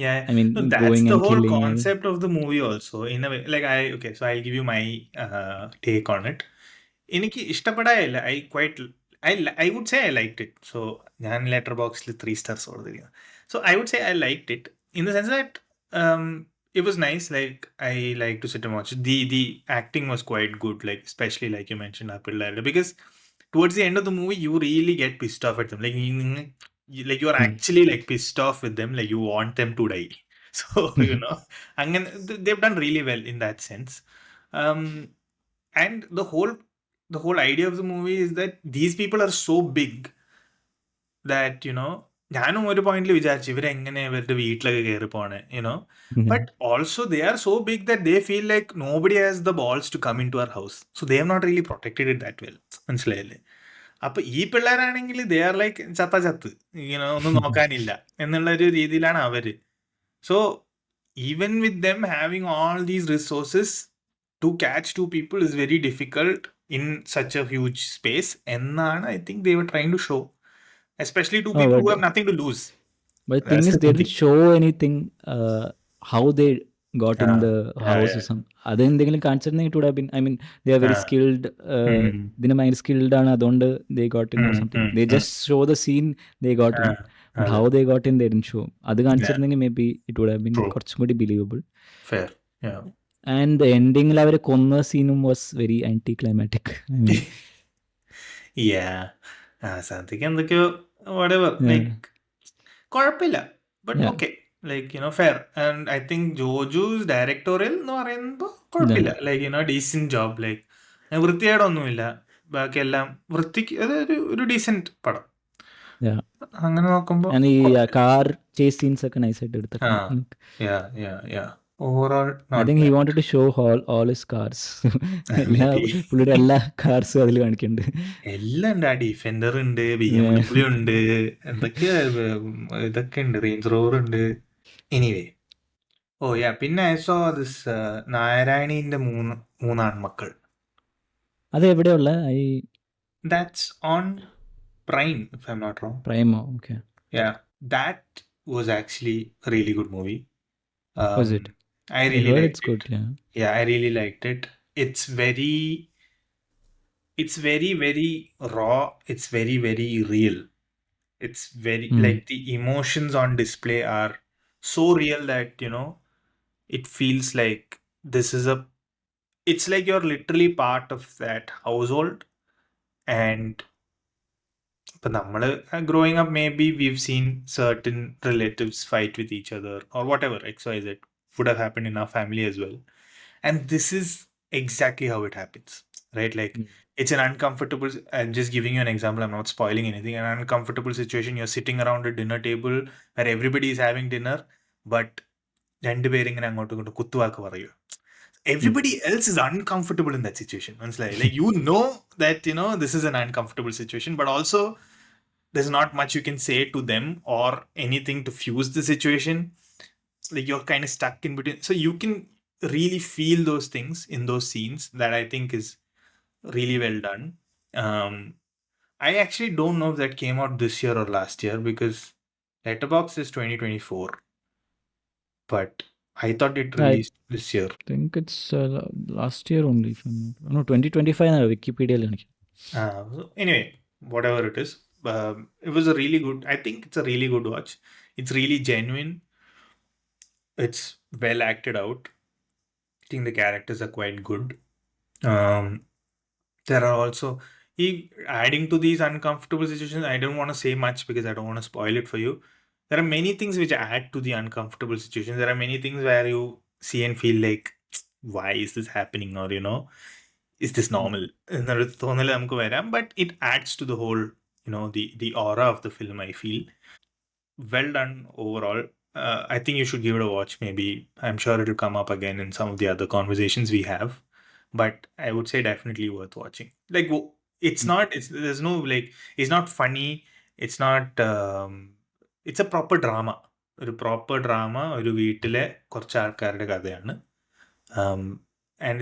Yeah, I mean, no, that's going the and whole killing. concept of the movie also, in a way. Like, so I'll give you my take on it. എനിക്ക് ഇഷ്ടപ്പെടായില്ല. I quite I would say I liked it. So ഞാൻ letter ബോക്സിൽ 3 stars കൊടുത്തിരിക്കുന്നത്. So I would say I liked it in the sense that um, it was nice. Like I like to sit and watch it. The acting was quite good. Like especially like you mentioned, Apple because towards the end of the movie, you really get pissed off at them. Like like you are Hmm. actually like pissed off with them. Like you want them to die. So you know, and they've done really well in that sense. Um, and the whole idea of the movie is that these people are so big that ഞാനും ഒരു പോയിന്റിൽ വിചാരിച്ചു ഇവരെങ്ങനെ ഇവരുടെ വീട്ടിലൊക്കെ കയറി പോണേ Yeah. But also they are so big that they feel like nobody has the balls to come in to our house so they have not really protected it that well മനസ്സിലായില്ലേ അപ്പൊ ഈ പിള്ളേരാണെങ്കിൽ they are like ചത്ത് ഒന്നും നോക്കാനില്ല എന്നുള്ള ഒരു രീതിയിലാണ് അവര് so even with them having all these resources to catch two people is very difficult in such a huge space എന്നാണ് I think they were trying to show, especially two Oh, people who but have nothing to lose. the thing That's is, the they didn't thinking. show anything how they got in Yeah, the yeah, house or yeah. something. അതെന്തെങ്കിലും കാണിച്ചിരുന്നെങ്കിൽ it would have been, I mean, they are very Yeah. skilled. Mm, ഇതിന് ഭയങ്കര skilled ആണ്, അതുകൊണ്ട് they got in or something. They mm. just show the scene they got in. But അതെ. how they got in, they didn't show. അത് Yeah, കാണിച്ചിരുന്നെങ്കിൽ maybe it would have been true. കുറച്ചും കൂടി believable. Fair. Yeah. And the ending ൽ അവരെ കൊന്ന സീനും was very anticlimactic. I mean, Yeah. സന്ധിക്ക് എന്തൊക്കെയോ whatever. yeah, Like കുഴപ്പമില്ല but yeah, okay like fair and I think Joju's directorial എന്ന് പറയുമ്പോൾ yeah, കുഴപ്പമില്ല ലൈക്ക് ഡീസെന്റ് ജോബ് ലൈക്ക് വൃത്തികേടൊന്നുമില്ല ബാക്കിയെല്ലാം വൃത്തിക്ക് അത് ഒരു ഡീസെന്റ് പടം yeah. അങ്ങനെ നോക്കുമ്പോൾ And ഈ കുഴപ്പമില്ല കാർ ചേസ് സീൻസ് ഒക്കെ നൈസായിട്ട് ആ എടുത്തിട്ടുണ്ട്. Yeah yeah yeah overall I not think he bad wanted to show all his cars. എല്ലാ മേ ബി പുള്ളിയുടെ എല്ലാ കാർസും അതിൽ കാണിക്കുന്നുണ്ട്. എല്ലാം ഉണ്ട് ആ ഡിഫെൻഡർ ഉണ്ട് ബി എം Yeah. ഡബ്ല്യു ഉണ്ട് എന്തൊക്കെയാ ഇതൊക്കെ ഉണ്ട് റേഞ്ച് റോവർ ഉണ്ട് എനിവേ ഓ യാ പിന്നെ ഐ സോ ദിസ് നാരായണീന്റെ മൂന്നാൺമക്കൾ അത് എവിടെയുള്ള ഈ That's on Prime, if I'm not wrong. പ്രൈമോ? Okay. Yeah, that was actually a really good movie. Was Um, it? I I really heard liked it's it. Good. Yeah. Yeah, I really liked it. It's very, very raw. It's very, very real. It's very like the emotions on display are so real that it feels like this is it's like you're literally part of that household. And but growing up, maybe we've seen certain relatives fight with each other or whatever, XYZ would have happened in our family as well. And this is exactly how it happens, right? Like it's an uncomfortable, I'm just giving you an example, I'm not spoiling anything, an uncomfortable situation. You're sitting around a dinner table where everybody is having dinner, but രണ്ടുപേരും ഇങ്ങനെ അങ്ങോട്ടും ഇങ്ങോട്ടും കുത്തുവാക്ക് പറയും. Everybody else is uncomfortable in that situation. Like that this is an uncomfortable situation, but also there's not much you can say to them or anything to fuse the situation. Like you're kind of stuck in between, so you can really feel those things in those scenes. That I think is really well done. um I actually don't know if that came out this year or last year because Letterboxd is 2024, but I thought it I released this year. Think it's last year only. No, 2025 എന്നാണ് വിക്കിപീഡിയയിൽ കാണിക്കുന്നത്. So anyway, whatever it is, it was a really good. I think it's a really good watch. It's really genuine. It's well acted out. I think the characters are quite good. Um, there are also adding to these uncomfortable situations. I don't want to say much because I don't want to spoil it for you. There are many things which add to the uncomfortable situations. There are many things where you see and feel like, why is this happening, or is this normal? എന്നൊരു തോന്നൽ നമുക്ക് വരാം. But it adds to the whole, the aura of the film, I feel. Well done overall. I think you should give it a watch. Maybe I'm sure it'll come up again in some of the other conversations we have. But I would say definitely worth watching. Like it's not. There's no like. It's not funny. It's not. It's a proper drama. ഒരു proper drama ഒരു വീട്ടിലെ കുറച്ച് ആൾക്കാരുടെ കഥയാണ്. Um, and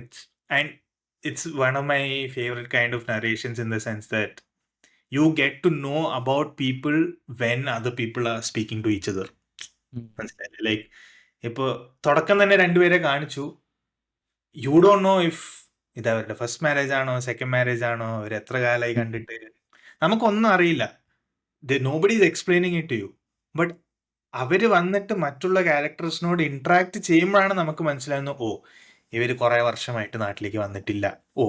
it's one of my favorite kind of narrations in the sense that you get to know about people when other people are speaking to each other. മനസ്സിലായില്ലേ? Like ഇപ്പൊ തുടക്കം തന്നെ രണ്ടുപേരെ കാണിച്ചു. യു ഡോണ്ട് നോ ഇഫ് ഇത് അവരുടെ first marriage ആണോ second marriage ആണോ, അവർ എത്ര കാലമായി കണ്ടിട്ട്. നമുക്കൊന്നും അറിയില്ല. Nobody is explaining it to you. But അവര് വന്നിട്ട് മറ്റുള്ള ക്യാരക്ടേഴ്സിനോട് ഇന്ററാക്ട് ചെയ്യുമ്പോഴാണ് നമുക്ക് മനസ്സിലാകുന്നത്, ഓ ഇവര് കുറെ വർഷമായിട്ട് നാട്ടിലേക്ക് വന്നിട്ടില്ല, ഓ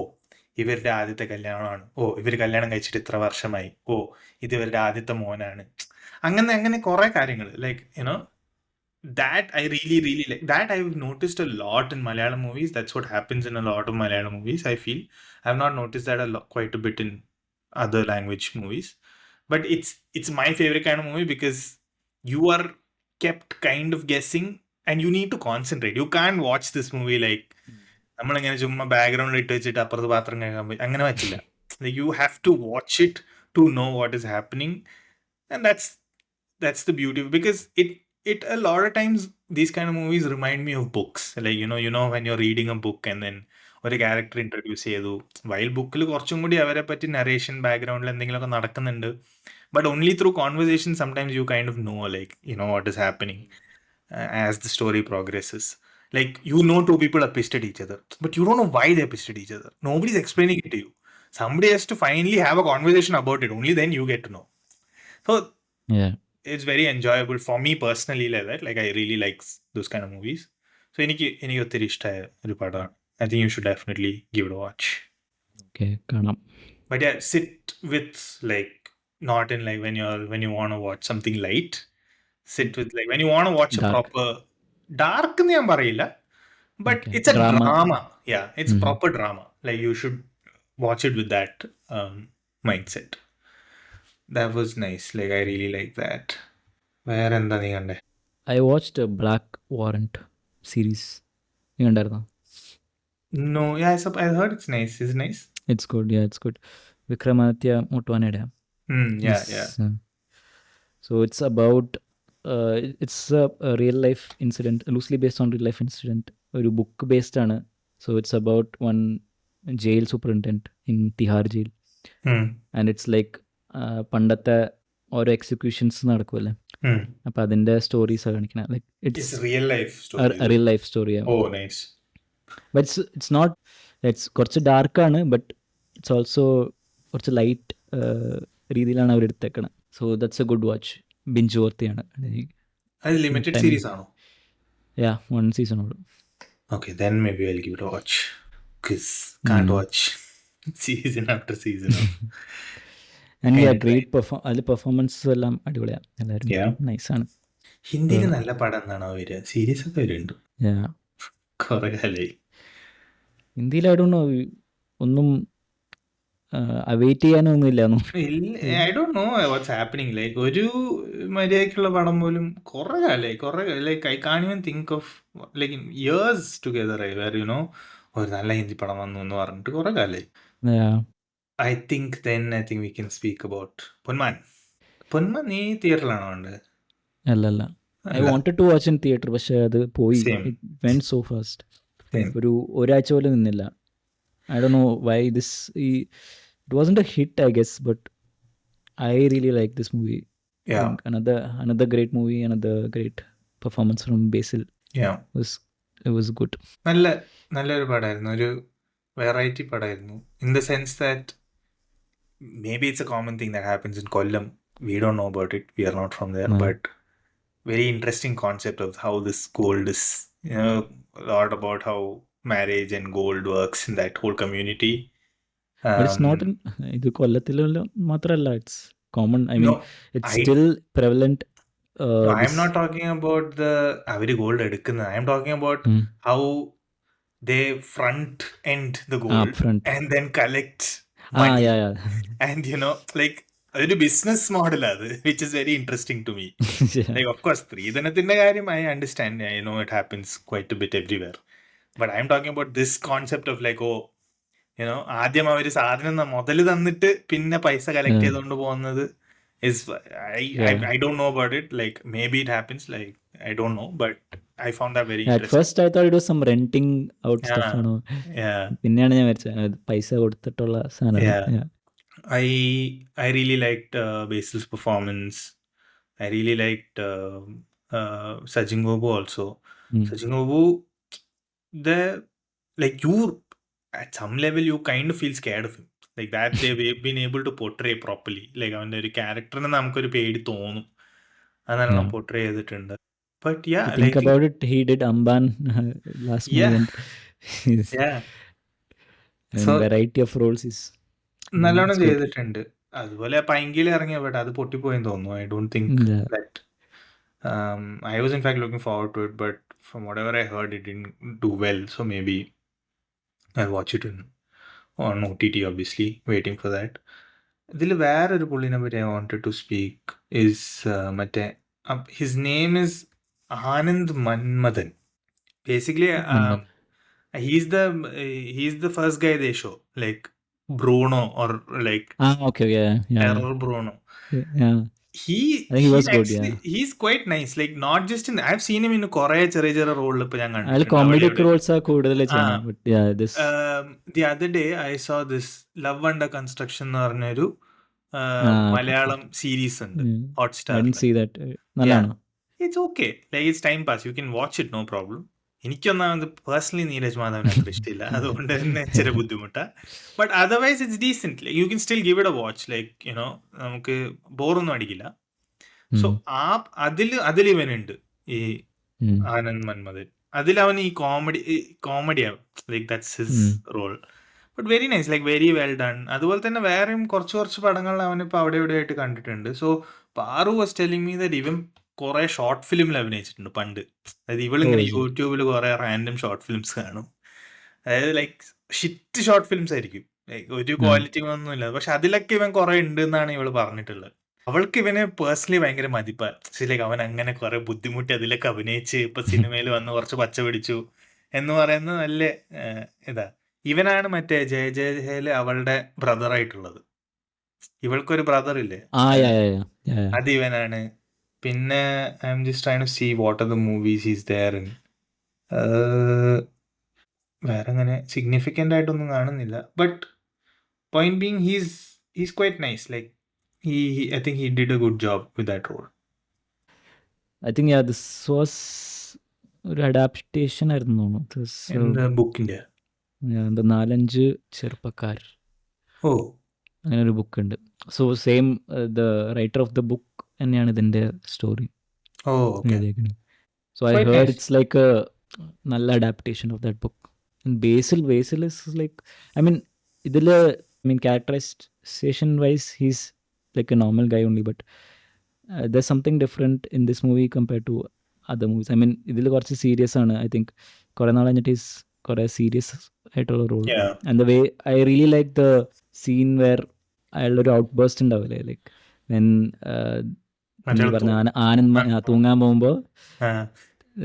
ഇവരുടെ ആദ്യത്തെ കല്യാണമാണ്, ഓ ഇവര് കല്യാണം കഴിച്ചിട്ട് ഇത്ര വർഷമായി, ഓ ഇത് ഇവരുടെ ആദ്യത്തെ മോനാണ്. അങ്ങനെ അങ്ങനെ കുറെ കാര്യങ്ങൾ, like you know, that I really, really like. That I've noticed a lot in Malayalam movies. That's what happens in a lot of Malayalam movies, I feel. I've not noticed that quite a bit in other language movies. But it's my favorite kind of movie because you are kept kind of guessing and you need to concentrate. You can't watch this movie like നമ്മളിങ്ങനെ ചുമ്മാ ബാക്ക്ഗ്രൗണ്ടിൽ ഇട്ട് വെച്ചിട്ട് അപ്പുറത്ത് പാത്രം കേൾക്കാൻ പോയി അങ്ങനെ പറ്റില്ല. You have to watch it to know what is happening. And that's the beauty, because it a lot of times these kind of movies remind me of books, like when you're reading a book and then ഒരു character introduce ചെയ്തു, while ബുക്കിൽ കുറച്ചും കൂടി അവരെ പറ്റി narration ബാക്ക്ഗ്രൗണ്ടിൽ എന്തെങ്കിലുമൊക്കെ നടക്കുന്നുണ്ട്, but only through conversation sometimes you kind of know like what is happening as the story progresses. Like, two people are pissed at each other, but you don't know why they're pissed at each other. Nobody's explaining it to you. Somebody has to finally have a conversation about it. Only then you get to know. So Yeah. it's very enjoyable for me personally, like that. Like, I really like those kind of movies. So എനിക്ക് ഒത്തിരി ഇഷ്ടമായ ഒരു പടമാണ്. I think you should definitely give it a watch. Okay, കാണാം. But yeah, sit with, like, not in like when you want to watch something light. Sit with, like, when you want to watch a Dark. proper dark എന്ന് ഞാൻ പറയില്ല, but Okay. it's a Drama. drama. Yeah, it's proper drama. Like, you should watch it with that mindset. That was nice. Like, I really like that. വേറെ എന്താ നീ കണ്ടേ? I watched a Black Warrant series. നീ കണ്ടായിരുന്നോ? No, yeah, I heard it's nice. Is it nice? It's good. Yeah, it's good. Vikramaditya മോട്ട്വാനയുടെ. Yeah, yeah. So it's about it's a real life incident, loosely based on real life incident. ഒരു book based ആണ്. So it's about one jail superintendent in Tihar jail. And it's like പണ്ടത്തെ ഓരോ executions നടക്കുമല്ലേ, അപ്പം അതിൻ്റെ സ്റ്റോറീസാണ് കാണിക്കുന്നത്. Like It's a real life story. Real life സ്റ്റോറിയാണ്. Oh, nice. But it's not, it's കുറച്ച് ഡാർക്കാണ്, ബട്ട് ഇറ്റ്സ് ഓൾസോ കുറച്ച് ലൈറ്റ് രീതിയിലാണ് അവർ എടുത്തേക്കണം. So that's a good watch. Binge വർത്തിയാണ്. അത് ലിമിറ്റഡ് സീരീസ് ആണോ? യാ, 1 season ഉള്ളൂ. Okay, then maybe I'll give it a watch. Because can't watch season after season. And yeah, great അതിൽ performance എല്ലാം അടിപൊളിയാണ്. എല്ലാവരും നൈസാണ്. ഹിന്ദിയിൽ നല്ല പടം എന്താണോ വരിക? സീരീസ് ഒക്കെ വരുന്നുണ്ട്. കുറെ കാലമായി. ഹിന്ദിയിലായിട്ടൊന്നും ഒന്നും wait ചെയ്യാനൊന്നുമില്ല. I don't know what's happening. Like, ഒരു മര്യാദക്കുള്ള പടം പോലും കുറെ കാലമായി. Like I can even think of like years together where ഒരു നല്ല ഹിന്ദി പടം വന്നു എന്ന് പറഞ്ഞിട്ട് കുറെ കാലമായി. I think we can speak about പൊന്മാൻ. പൊന്മാൻ നീ തിയേറ്ററിലാണോ കണ്ടത്? അല്ലല്ല, I wanted to watch in theatre, പക്ഷെ അത് പോയി. It went so fast. ഒരാഴ്ച പോലും നിന്നില്ല. I don't know why this. It wasn't a hit, I guess, but I really like this movie. Yeah. Another great movie, another great performance from Basil. Yeah. It was good. നല്ലൊരു പടമായിരുന്നു. ഒരു variety പടമായിരുന്നു. In the sense that maybe it's a common thing that happens in Kollam. We don't know about it. We are not from there. But very interesting concept of how this gold is, a lot about how marriage and gold works in that whole community. But it's not in ഇത് കൊല്ലത്തിലുള്ള മാത്രമല്ല, it's common. I mean, it's still prevalent. No, I'm not talking about the അവര് gold എടുക്കുന്നത്. I'm talking about how they front end the gold and then collect money. Yeah. And like, അതൊരു business model അത്, which is very interesting to me. Like, of course, സ്ത്രീധനത്തിന്റെ കാര്യം I understand. I know it happens quite a bit everywhere. But I'm talking about this concept of like, ആദ്യം അവര് സാധനം മുതല് തന്നിട്ട് പിന്നെ പൈസ കളക്ട് ചെയ്തുകൊണ്ട് പോകുന്നത് is, I don't know about it. Like, maybe it happens. Like, I don't know, but I found that very interesting. At first I thought it was some renting out stuff. പിന്നെയാണ് ഞാൻ വിചാരിച്ചത് പൈസ കൊടുത്തിട്ടുള്ള സാധനം. I really liked Basil's performance. I really liked Sachin Gobu also. Sachin Gobu, like, you at some level you kind of feel scared of him. Like that they've been able to portray properly. Like അവന്റെ ഒരു ക്യാരക്ടറിന് നമുക്കൊരു പേടി തോന്നും. അത് നല്ലോണം Yeah. portray ചെയ്തിട്ടുണ്ട്. But yeah, If you think like about it, he did Amban last movie, yeah, and he's, yeah. I mean, So variety of roles is, നല്ലോണം it's good. ചെയ്തിട്ടുണ്ട്. അതുപോലെ പൈങ്കിളി ഇറങ്ങിയ ബട്ട് അത് പൊട്ടിപ്പോയെന്ന് തോന്നുന്നു. I don't think Yeah. that I was in fact looking forward to it, but from whatever I heard, it didn't do well. So maybe I'll watch it on OTT, obviously, waiting for that. ഇതിൽ വേറൊരു പുള്ളിനെ പറ്റി I wanted to speak is മറ്റേ his name is Anand Manmadan. Basically, Manman. he's the he's the first guy they show, like Bruno or like Okay. Yeah. Yeah. Terror Bruno. Yeah. I think he He's was good. actually Yeah. he's quite nice. Like not just in I've seen him in കുറേ ചെറിയ ചെറിയ റോളിൽ ഇപ്പൊ ഞാൻ അയാൾ കണ്ടിട്ടുണ്ട് അവിടെ comedy ഒക്കെ ഇവിടെ. റോൾസ് ആ കൂടുതൽ ആ ചെയ്യണേ. But this the other day I saw this Love Under Construction എന്ന് പറഞ്ഞൊരു ഓക്കെ. മലയാളം സീരീസ് ഉണ്ട് ഐ ഹോട്ട്സ്റ്റാറിൽ. Didn't see that. Yeah, നല്ലതാണോ? it's okay. Like it's time pass. You can watch it, no problem. എനിക്കൊന്നാമത് പേഴ്സണലി നീരജ് മാധവൻ അത്ര ഇഷ്ടമില്ല, അതുകൊണ്ട് തന്നെ ഇച്ചിരി ബുദ്ധിമുട്ടാ. But otherwise it's decent. You can still give it a watch. Like you know നമുക്ക് ബോറൊന്നും അടിക്കില്ല. സോ അതിലിവനുണ്ട് ഈ ആനന്ദ് മന്മഥൻ. അതിലവൻ ഈ കോമഡിയാവും. Like that's his role. But very nice, like very well done. അതുപോലെ തന്നെ വേറെയും കുറച്ച് പടങ്ങൾ അവനിപ്പോൾ അവിടെ ഇവിടെ ആയിട്ട് കണ്ടിട്ടുണ്ട്. So Paru was telling me that ഇവൻ കുറെ ഷോർട്ട് ഫിലിമിൽ അഭിനയിച്ചിട്ടുണ്ട് പണ്ട്. അതായത് ഇവളിങ്ങനെ യൂട്യൂബിൽ കുറെ റാൻഡം ഷോർട്ട് ഫിലിംസ് കാണും. അതായത് ലൈക്ക് ഷിറ്റ് ഷോർട്ട് ഫിലിംസ് ആയിരിക്കും, ലൈക്ക് ഒരു ക്വാളിറ്റി ഒന്നുമില്ല. പക്ഷെ അതിലൊക്കെ ഇവൻ കുറെ ഉണ്ട് എന്നാണ് ഇവള് പറഞ്ഞിട്ടുള്ളത്. അവൾക്ക് ഇവനെ പേഴ്സണലി ഭയങ്കര മതിപ്പാ. ലൈക്ക് അവൻ അങ്ങനെ കുറെ ബുദ്ധിമുട്ടി അതിലൊക്കെ അഭിനയിച്ച് ഇപ്പൊ സിനിമയിൽ വന്ന് കുറച്ച് പച്ച പിടിച്ചു എന്ന് പറയുന്നത് നല്ല ഇതാ. ഇവനാണ് മറ്റേ ജയ ജയ ഹേല് അവളുടെ ബ്രദർ ആയിട്ടുള്ളത്. ഇവൾക്കൊരു ബ്രദർ ഇല്ലേ, അത് ഇവനാണ്. പിന്നെ I am just trying to see what are the movies is there in. വേറെ അങ്ങനെ സിഗ്നിഫിക്കൻ്റ് ആയിട്ടൊന്നും കാണുന്നില്ല. But point being he's quite nice. Like I think he did a good job with that role. I think this was ഒരു adaptation ആയിരുന്നു In the book India. എന്താ 4-5 ചെറുപ്പക്കാർ, അങ്ങനെ ഒരു ബുക്ക് ഉണ്ട്. So same the writer of the book തന്നെയാണ് ഇതിന്റെ story എഴുതിയേക്കുന്നത്. So I heard it's like നല്ല adaptation of that book. Basil is like I mean ഇതിൽ characterization wise he's like a normal guy only, but there's something different in this movie compared to other movies. I mean ഇതിൽ കുറച്ച് serious ആണ്. I think കുറെ നാൾ കഴിഞ്ഞിട്ട് is കുറെ serious ആയിട്ടുള്ള role. And the way I really like the scene where അയാളുടെ ഒരു ഔട്ട് ബേസ്റ്റ് ഉണ്ടാവില്ലേ, ലൈക്ക് വെൻ പറഞ്ഞ ആനന്ദ് തൂങ്ങാൻ പോകുമ്പോൾ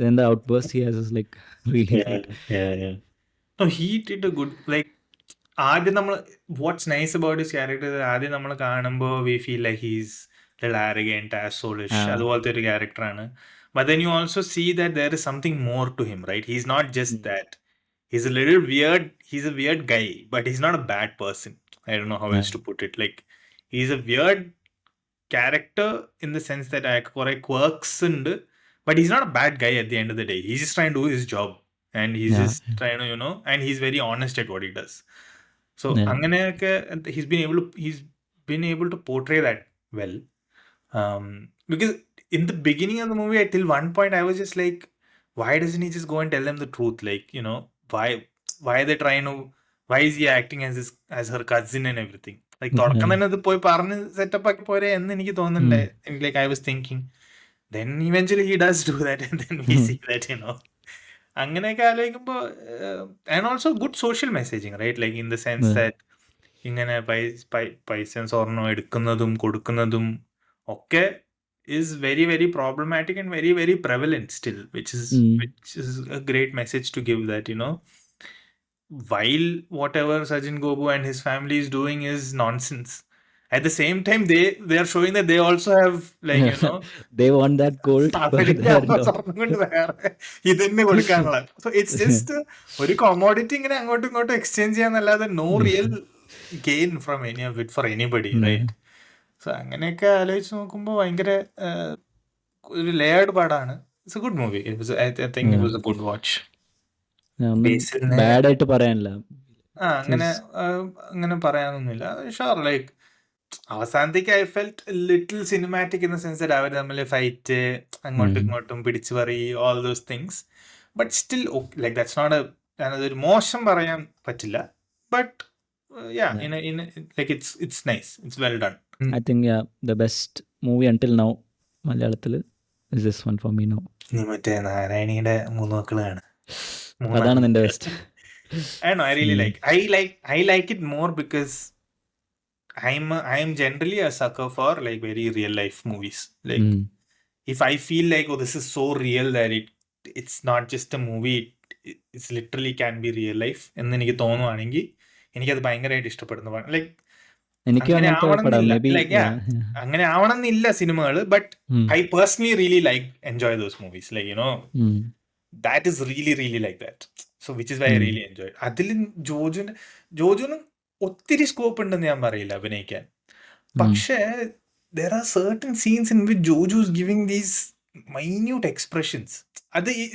then the outburst he has is like really great. No, he did a good, like ആദ്യം നമ്മൾ what's nice about his character, ആദ്യം നമ്മൾ കാണുമ്പോൾ we feel like he's little arrogant, assholish, അതുപോലത്തെ ഒരു ക്യാരക്ടറാണ്. But then you also see that there is something more to him, right? He's not just that. He's a little weird. He's a weird guy, but he's not a bad person. I don't know how else to put it. Like he's a weird character in the sense that കുറെ quirks ഉണ്ട്, but he's not a bad guy at the end of the day. He's just trying to do his job, and he's just trying to, and he's very honest at what he does. So അങ്ങനെയൊക്കെ he's been able to portray that well. Because in the beginning of the movie, till one point I was just like, why doesn't he just go and tell them the truth? Like, why are they trying to, why is he acting as her cousin and everything? Like തുടക്കം തന്നെ അത് പോയി പറഞ്ഞ് setup ആക്കി പോരെ എന്ന് എനിക്ക് തോന്നുന്നുണ്ട്. Like I was thinking, then eventually he does do that, and then we see that, അങ്ങനെയൊക്കെ ആലോചിക്കുമ്പോൾ and also good social messaging, right? Like in the sense that ഇങ്ങനെ പൈസ സ്വർണ്ണം എടുക്കുന്നതും കൊടുക്കുന്നതും ഒക്കെ is very very problematic and very very prevalent still, which is a great message to give, that while whatever Sajin Gobu and his family is doing is nonsense, at the same time they are showing that they also have, like, they want that gold, ഇതന്നെ കൊടുക്കാനുള്ള. So it's just ഒരു commodity ഇങ്ങനെ അങ്ങോട്ടും ഇങ്ങോട്ടും exchange ചെയ്യാന്നല്ലാതെ no real gain from any of it for anybody, right? So അങ്ങനെയൊക്കെ ആലോചിച്ച് നോക്കുമ്പോൾ ഭയങ്കര ഒരു ലെയർഡ് പടമാണ്. It's a good movie. I think it was a good watch. Bad ആയിട്ട് പറയാനില്ല. It was അങ്ങനെ പറയാനൊന്നുമില്ല. ഷുവർ ലൈക്ക് അവസാനത്തേക്ക് I felt little cinematic in the sense that അവർ തമ്മിൽ ഫൈറ്റ് അങ്ങോട്ടും mm, ഇങ്ങോട്ടും പിടിച്ചു പറി all those things but still like that's not ഞാനതൊരു മോശം പറയാൻ പറ്റില്ല but yeah yeah. In like it's nice it's well done. I think yeah, the best movie until now Malayalam is this one for me now. നീ മറ്റേ നാരായണിയുടെ മൂന്ന് മക്കളാണ് അപ്പൊ അതാണ് നിന്റെ best. I don't know. I really I like it more because I'm generally a sucker for like very real life movies. Like if I feel like oh this is so real that it's not just a movie, it's literally can be real life എന്ന് എനിക്ക് തോന്നുവാണെങ്കിൽ എനിക്കത് ഭയങ്കരമായിട്ട് ഇഷ്ടപ്പെടുന്നു. Like എനിക്കും അങ്ങനെ അങ്ങനത്തെ പടം ആവണമെന്നില്ല, മേ ബി ലൈക്ക് അങ്ങനെ ആവണമെന്നില്ല സിനിമകൾ, but I personally really like enjoy those movies like you know that is really like that, so which is why I really enjoyed. അതിൽ ജോജുന് ഒത്തിരി സ്കോപ്പ് ഉണ്ടെന്ന് ഞാൻ പറയില്ല അഭിനയിക്കാൻ, പക്ഷേ there are certain scenes in which Jojo is giving these minute expressions.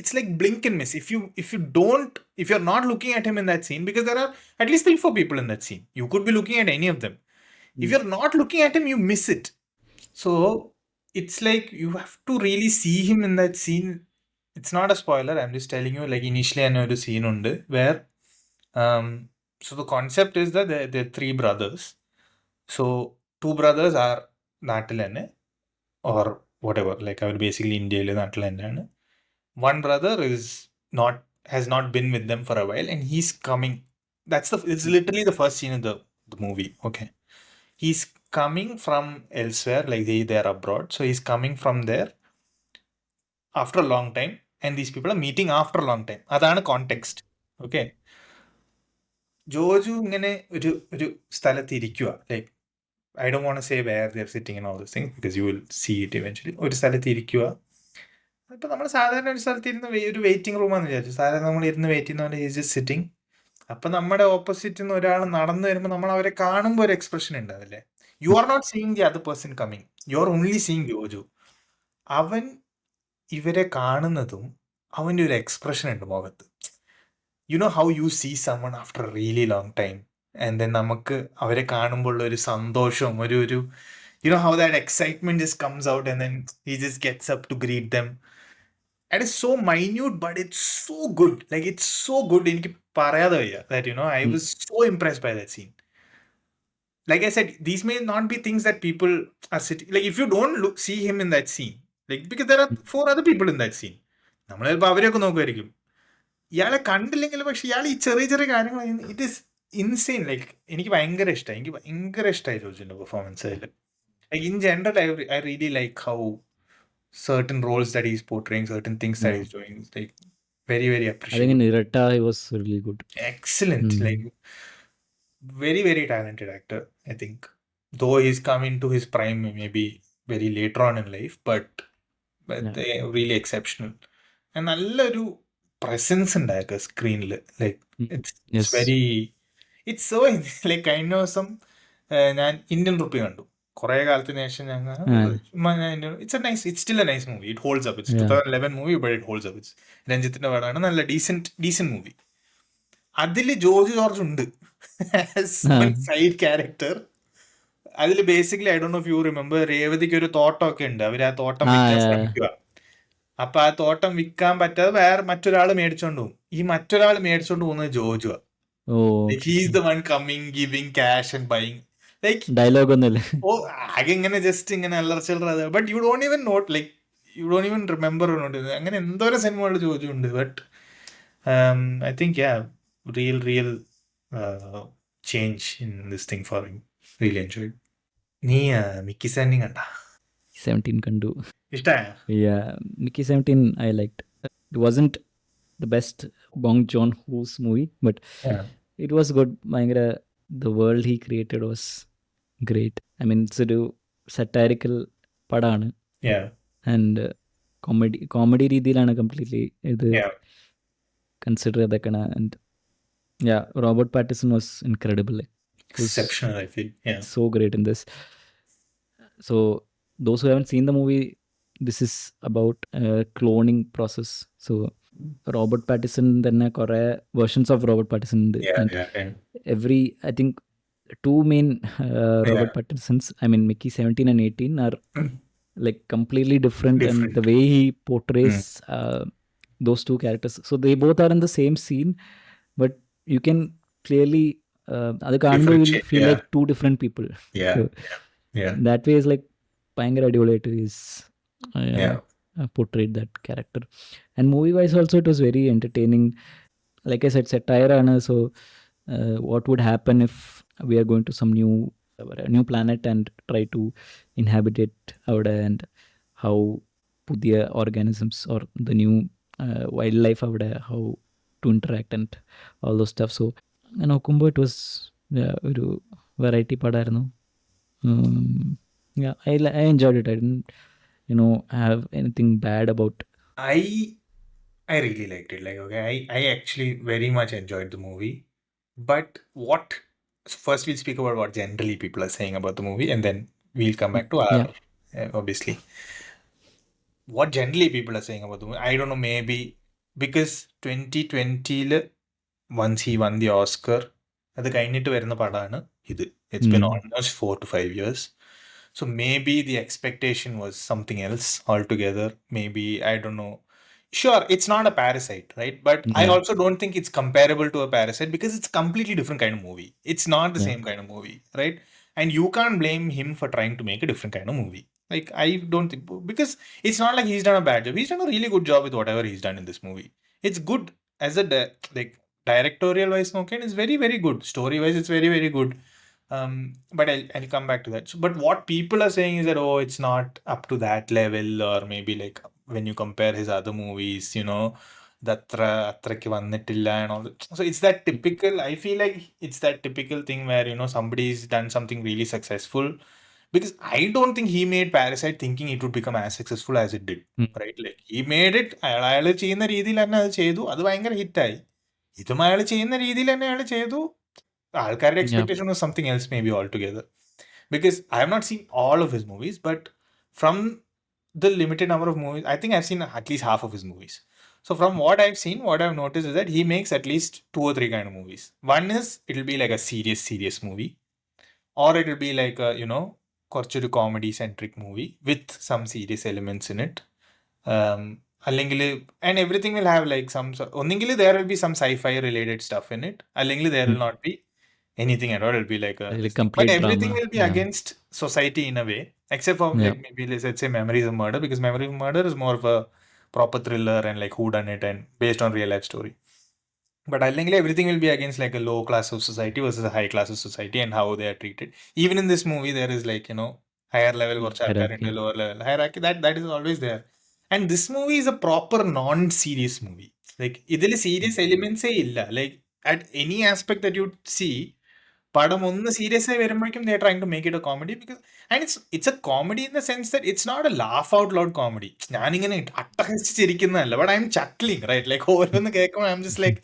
It's like blink and miss. If you're not looking at him in that scene, because there are at least 3-4 people in that scene, you could be looking at any of them. If you're not looking at him, you miss it. So it's like you have to really see him in that scene. It's not a spoiler, I'm just telling you, like initially I know the scene undu where so the concept is that they're three brothers. So two brothers are നാട്ടിലെന്നെ or whatever, like our basically ഇന്ത്യയിൽ നാട്ടിൽ തന്നെയാണ്. One brother has not been with them for a while and he's coming. It's literally the first scene of the movie. Okay, he's coming from elsewhere, like they're abroad, so he's coming from there after a long time, and these people are meeting after a long time. അതാണ് context. Okay, Joju ഇങ്ങനെ ഒരു സ്ഥലത്ത് ഇരിക്കുക, like I don't want to say where they are sitting and all these things because you will see it eventually. ഒരു സ്ഥലത്ത് ഇരിക്കുക, ഇപ്പം നമ്മൾ സാധാരണ ഒരു സ്ഥലത്ത് ഇരുന്ന് ഒരു വെയിറ്റിംഗ് റൂമാണെന്ന് വിചാരിച്ചു, സാധാരണ നമ്മൾ ഇരുന്ന് വെയിറ്റ് ചെയ്യുന്ന പോലെ ഈസ് ജസ്റ്റ് സിറ്റിംഗ്. അപ്പം നമ്മുടെ ഓപ്പോസിറ്റിൽ നിന്ന് ഒരാൾ നടന്നു വരുമ്പോൾ നമ്മൾ അവരെ കാണുമ്പോൾ ഒരു എക്സ്പ്രഷൻ ഉണ്ടാവില്ലേ, you are not seeing the other person coming, you are only seeing Joju. അവൻ ഇവരെ കാണുന്നതും അവൻ്റെ ഒരു എക്സ്പ്രഷൻ ഉണ്ട് മുഖത്ത്. You know how you see someone after a really long time and then നമുക്ക് അവരെ കാണുമ്പോൾ ഒരു സന്തോഷവും ഒരു you know how that excitement just comes out and then he just gets up to greet them. It is so minute but it's so good, like it's so good. എനിക്ക് പറയാതെ വയ്യ that you know I was so impressed by that scene. Like I said, these may not be things that people are sitting, like if you don't see him in that scene, like because there are 4 other people in that scene, നമ്മൾ ചിലപ്പോൾ അവരെയൊക്കെ നോക്കുമായിരിക്കും, ഇയാളെ കണ്ടില്ലെങ്കിൽ പക്ഷെ ഇയാൾ ഈ ചെറിയ ചെറിയ കാര്യങ്ങൾ ഇറ്റ് ഈസ് ഇൻസെയിൻ. ലൈക്ക് എനിക്ക് ഭയങ്കര ഇഷ്ടമായി ജോജുവിൻ്റെ പെർഫോമൻസ് അതിൽ. Like in general I really like how certain roles that he's portraying, certain things that he's doing, like very I think appreciable. in Irata he was really good. Excellent, like very talented actor. I think though he's come into his prime maybe very later on in life, but they are really exceptional. And നല്ലൊരു presence ഉണ്ടായിരിക്കും സ്ക്രീനിൽ. Like it's very it's so like കഴിഞ്ഞ ദിവസം ഞാൻ Indian rupee കണ്ടു കുറേ കാലത്തിന് ശേഷം. It's still a nice movie, it holds up. It's 2011 movie but it holds up. It's രഞ്ജിത്തിന്റെ പടമാണ്, നല്ല ഡീസെന്റ് മൂവി. അതിൽ ജോർജ് ജോർജ് ഉണ്ട് സൈഡ് ക്യാരക്ടർ. അതിൽ basically I don't know if you remember, രേവതിക്ക് ഒരു തോട്ടമൊക്കെ ഉണ്ട്, അവർ ആ തോട്ടം വിൽക്കാൻ ശ്രമിക്കുക. അപ്പൊ ആ തോട്ടം വിൽക്കാൻ പറ്റാതെ വേറെ മറ്റൊരാൾ മേടിച്ചോണ്ട് പോകും. ഈ മറ്റൊരാൾ മേടിച്ചോണ്ട് പോകുന്നത് ജോജുവാ. He's the one coming giving cash and buying. Like dialogue ഒന്നുമില്ല, ഓ ആകെ ഇങ്ങനെ ജസ്റ്റ് ഇങ്ങനെ അല്ലറച്ചില്ലറ. But you don't even not, like you don't even remember not. അങ്ങനെ എന്തോരം സിനിമകൾ ജോജു ഉണ്ട്. But I think real change in this thing for him. Really enjoy. നീ മിക്കി 17 കണ്ട? 17 കണ്ടു. ഇഷ്ടമായ? Yeah, Mickey 17 I liked. It wasn't the best Bong Joon-ho's movie, but it was good. ഭയങ്കര the world he created was great. I mean, it's ഒരു satirical പടമാണ്, and comedy രീതിയിലാണ് completely ഇത് consider ചെയ്തേക്കണ. And Robert Pattinson was incredible, exceptional, I feel. So great in this. So those who haven't seen the movie, this is about cloning process. So Robert Pattinson തന്നെ കുറേ versions of Robert Pattinson ഉണ്ട്. Yeah, and yeah, yeah. every, I think, two main Yeah. Robert Pattinsons, I mean Mickey 17 and 18, are Mm. like completely different, and the Different. way he Mm. portrays those two characters, so they both are in the same scene, but you can clearly അത് കാണുമ്പോൾ you will Differentiate. feel Yeah. like two different people. So Yeah. Yeah. that way is like ഭയങ്കര അടിപൊളിയായിട്ട് is Yeah. portrayed that character. And movie wise also it was very entertaining. Like I said, satire ആണ്. So what would happen if we are going to some new planet and try to inhabit it അവിടെ, and how പുതിയ organisms or the new wildlife അവിടെ, how to interact and all those stuff. So അങ്ങനെ നോക്കുമ്പോൾ it was ഒരു variety പടമായിരുന്നു. Yeah, I enjoyed it. I didn't have anything bad about. I I really liked it. Like, okay, I actually very much enjoyed the movie. But what so first we'll speak about what generally people are saying about the movie, and then we'll come back to Yeah. our obviously what generally people are saying about the movie. I don't know, maybe because 2020 once he won the Oscar, അത് കഴിഞ്ഞിട്ട് വരുന്ന പടമാണ് ഇത്. It's been almost 4 to 5 years. So maybe the expectation was something else altogether. Maybe, I don't know. Sure, it's not a Parasite, right? But I Yeah. also don't think it's comparable to a Parasite because it's completely different kind of movie. It's not the Yeah. same kind of movie, right? And you can't blame him for trying to make a different kind of movie. Like, I don't think, because it's not like he's done a bad job. He's done a really good job with whatever he's done in this movie. It's good as a like directorial wise, okay, it's very very good. Story wise, it's very very good. But I'll come back to that. So, but what people are saying is that, oh, it's not up to that level, or maybe like when you compare his other movies, അത്രയ്ക്ക് വന്നിട്ടില്ല and all that. So it's that typical. I feel like it's that typical thing where somebody's done something really successful, because I don't think he made Parasite thinking it would become as successful as it did. Mm. Right? Like he made it. അയാൾ ചെയ്യുന്ന രീതിയിൽ തന്നെ അത് ചെയ്തു. അത് ഭയങ്കര ഹിറ്റായി. ഇതും അയാൾ ചെയ്യുന്ന രീതിയിൽ തന്നെ അയാൾ ചെയ്തു. ആൾക്കാരുടെ Yeah. expectation was something else maybe altogether. Because I have not seen all of his movies, but from the limited number of movies, I think I've seen at least half of his movies. So from what I've seen, what I've noticed is that he makes at least two or three kind of movies. One is it'll be like a serious movie, or it'll be like a കുറച്ചൊരു comedy centric movie with some serious elements in it. അല്ലെങ്കിൽ and everything will have like some ഒന്നെങ്കിൽ there will be some sci-fi related stuff in it, അല്ലെങ്കിൽ there will Mm. not be anything at all. It'll be like a Like this thing. But complete everything drama. will be Yeah. against society in a way, except for Yeah. like maybe let's say Memories of Murder, because Memories of Murder is more of a proper thriller and like who done it and based on real life story. But I think everything will be against like a low class of society versus a high class of society and how they are treated. Even in this movie, there is like higher level കുറച്ച് ആൾക്കാരുണ്ട്, Hierarchy. lower level hierarchy. That is always there. And this movie is a proper non-serious movie. Like ഇതിൽ serious elements ഇല്ല. Like at any aspect that you see, പടം ഒന്ന് serious ആയി വരുമ്പോഴേക്കും they are trying to make it a comedy, because and it's a comedy in the sense that it's not a laugh out loud comedy. ഞാനിങ്ങനെ അട്ടഹസിച്ച് ചിരിക്കുന്നതല്ല, but I'm chuckling, right? Like ഓരോന്ന് കേൾക്കുമ്പോൾ I'm just like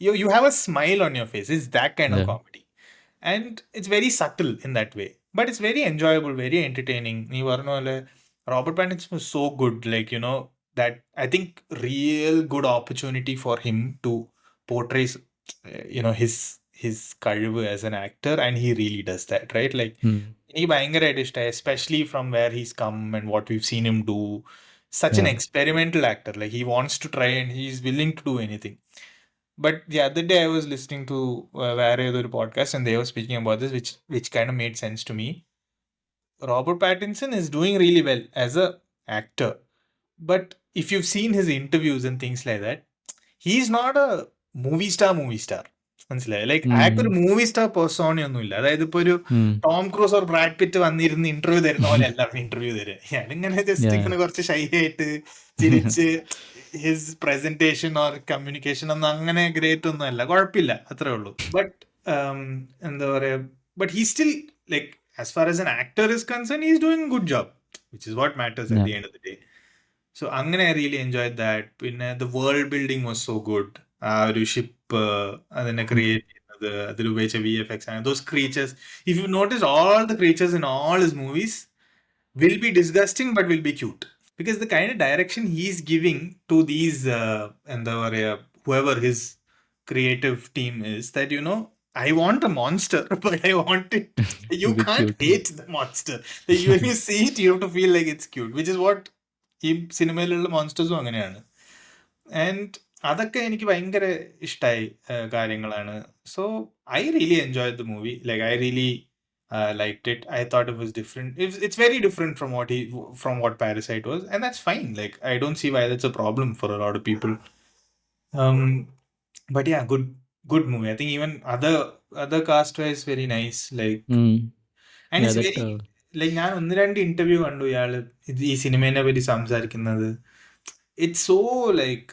you have a smile on your face. It's that kind of Yeah. comedy, and it's very subtle in that way, but it's very enjoyable, very entertaining. നീ പറഞ്ഞ പോലെ Robert Pattinson was so good, like that I think real good opportunity for him to portray his കഴിവ് as an actor, and he really does that, right? Like Mm. എനിക്ക് ഭയങ്കരമായിട്ട് ഇഷ്ടമായി, especially from where he's come and what we've seen him do. Such an Yeah. experimental actor, like he wants to try and he's willing to do anything. But the other day I was listening to വേറെ ഏതൊരു podcast, and they were speaking about this, which kind of made sense to me. Robert Pattinson is doing really well as a actor, but if you've seen his interviews and things like that, he's not a movie star. മനസ്സിലായി? Like അയാൾക്കൊരു Mm. Movie star persona ഒന്നുമില്ല. അതായത് ഇപ്പൊ ഒരു Mm. Tom Cruise or Brad Pitt വന്നിരുന്ന് interview തരുന്ന പോലെ അല്ല ഇന്റർവ്യൂ തരുക. ഞാനിങ്ങനെ ജസ്റ്റ് Yeah. ഇങ്ങനെ കുറച്ച് ഷൈ ആയിട്ട് ചിരിച്ച് ഹിസ് പ്രസന്റേഷൻ ഓർ കമ്മ്യൂണിക്കേഷൻ ഒന്നും അങ്ങനെ ഗ്രേറ്റ് ഒന്നും അല്ല, കുഴപ്പമില്ല, അത്രേ ഉള്ളൂ. ബട്ട് എന്താ പറയാ, but he still like as far as an actor is concern he is doing good job, which is what matters at Yeah. The end of the day. So അങ്ങനെ ഐ റിയലി എൻജോയ് ദാറ്റ്. പിന്നെ the world building was so good. ആ ഒരു ship അതിനെ Mm. Create ചെയ്യുന്നത്, അതിൽ ഉപയോഗിച്ച VFX ആണ്, those creatures. If you notice, all the creatures in all his movies will be disgusting but will be cute. because the kind of direction he's giving to these എന്താ പറയാ, whoever his creative team is, that I want a monster, but I want it. You To be can't cute. hate the monster. Like, when you see it, you have to feel like it's cute, which is what ഈ സിനിമയിലുള്ള മോൺസ്റ്റേഴ്സും അങ്ങനെയാണ്. And അതൊക്കെ എനിക്ക് ഭയങ്കര ഇഷ്ടമായി കാര്യങ്ങളാണ്. So I really enjoy the movie. Like I really liked it. I thought it was different. It's very different from what Parasite was, and that's fine. Like, I don't see why that's a problem for a lot of people. Um, but yeah, good movie. I think even other cast wise very nice. Like, Mm. and Yeah, it's that very like, ഞാൻ ഒന്ന് രണ്ട് interview കണ്ടു ഇയാള് ഈ സിനിമേനെ പറ്റി സംസാരിക്കുന്നത്. It's so like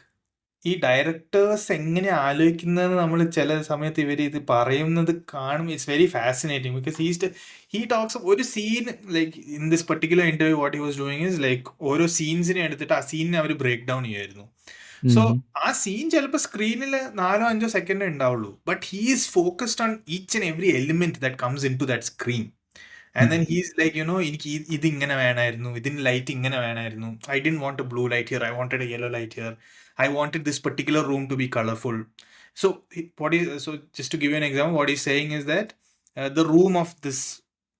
ഈ ഡയറക്ടേഴ്സ് എങ്ങനെ ആലോചിക്കുന്നതെന്ന് നമ്മൾ ചില സമയത്ത് ഇവർ ഇത് പറയുന്നത് കാണും. It's very fascinating because he talks ഒരു scene like in this particular interview what he was doing is like ഓരോ സീൻസിനെ എടുത്തിട്ട് ആ സീനിനെ അവർ ബ്രേക്ക് ഡൗൺ ചെയ്യുമായിരുന്നു. So Mhm. ആ സീൻ ചിലപ്പോൾ സ്ക്രീനിൽ 4-5 സെക്കൻഡ് ഉണ്ടാവുള്ളൂ, but he is focused on each and every element that comes into that screen. And then he's like എനിക്ക് ഇത് ഇങ്ങനെ വേണമായിരുന്നു, ഇതിന് ലൈറ്റ് ഇങ്ങനെ വേണമായിരുന്നു, I didn't want A blue light here, I wanted A yellow light here, I wanted this particular room to be colorful. So so just to give you an example, what he's saying is that the room of this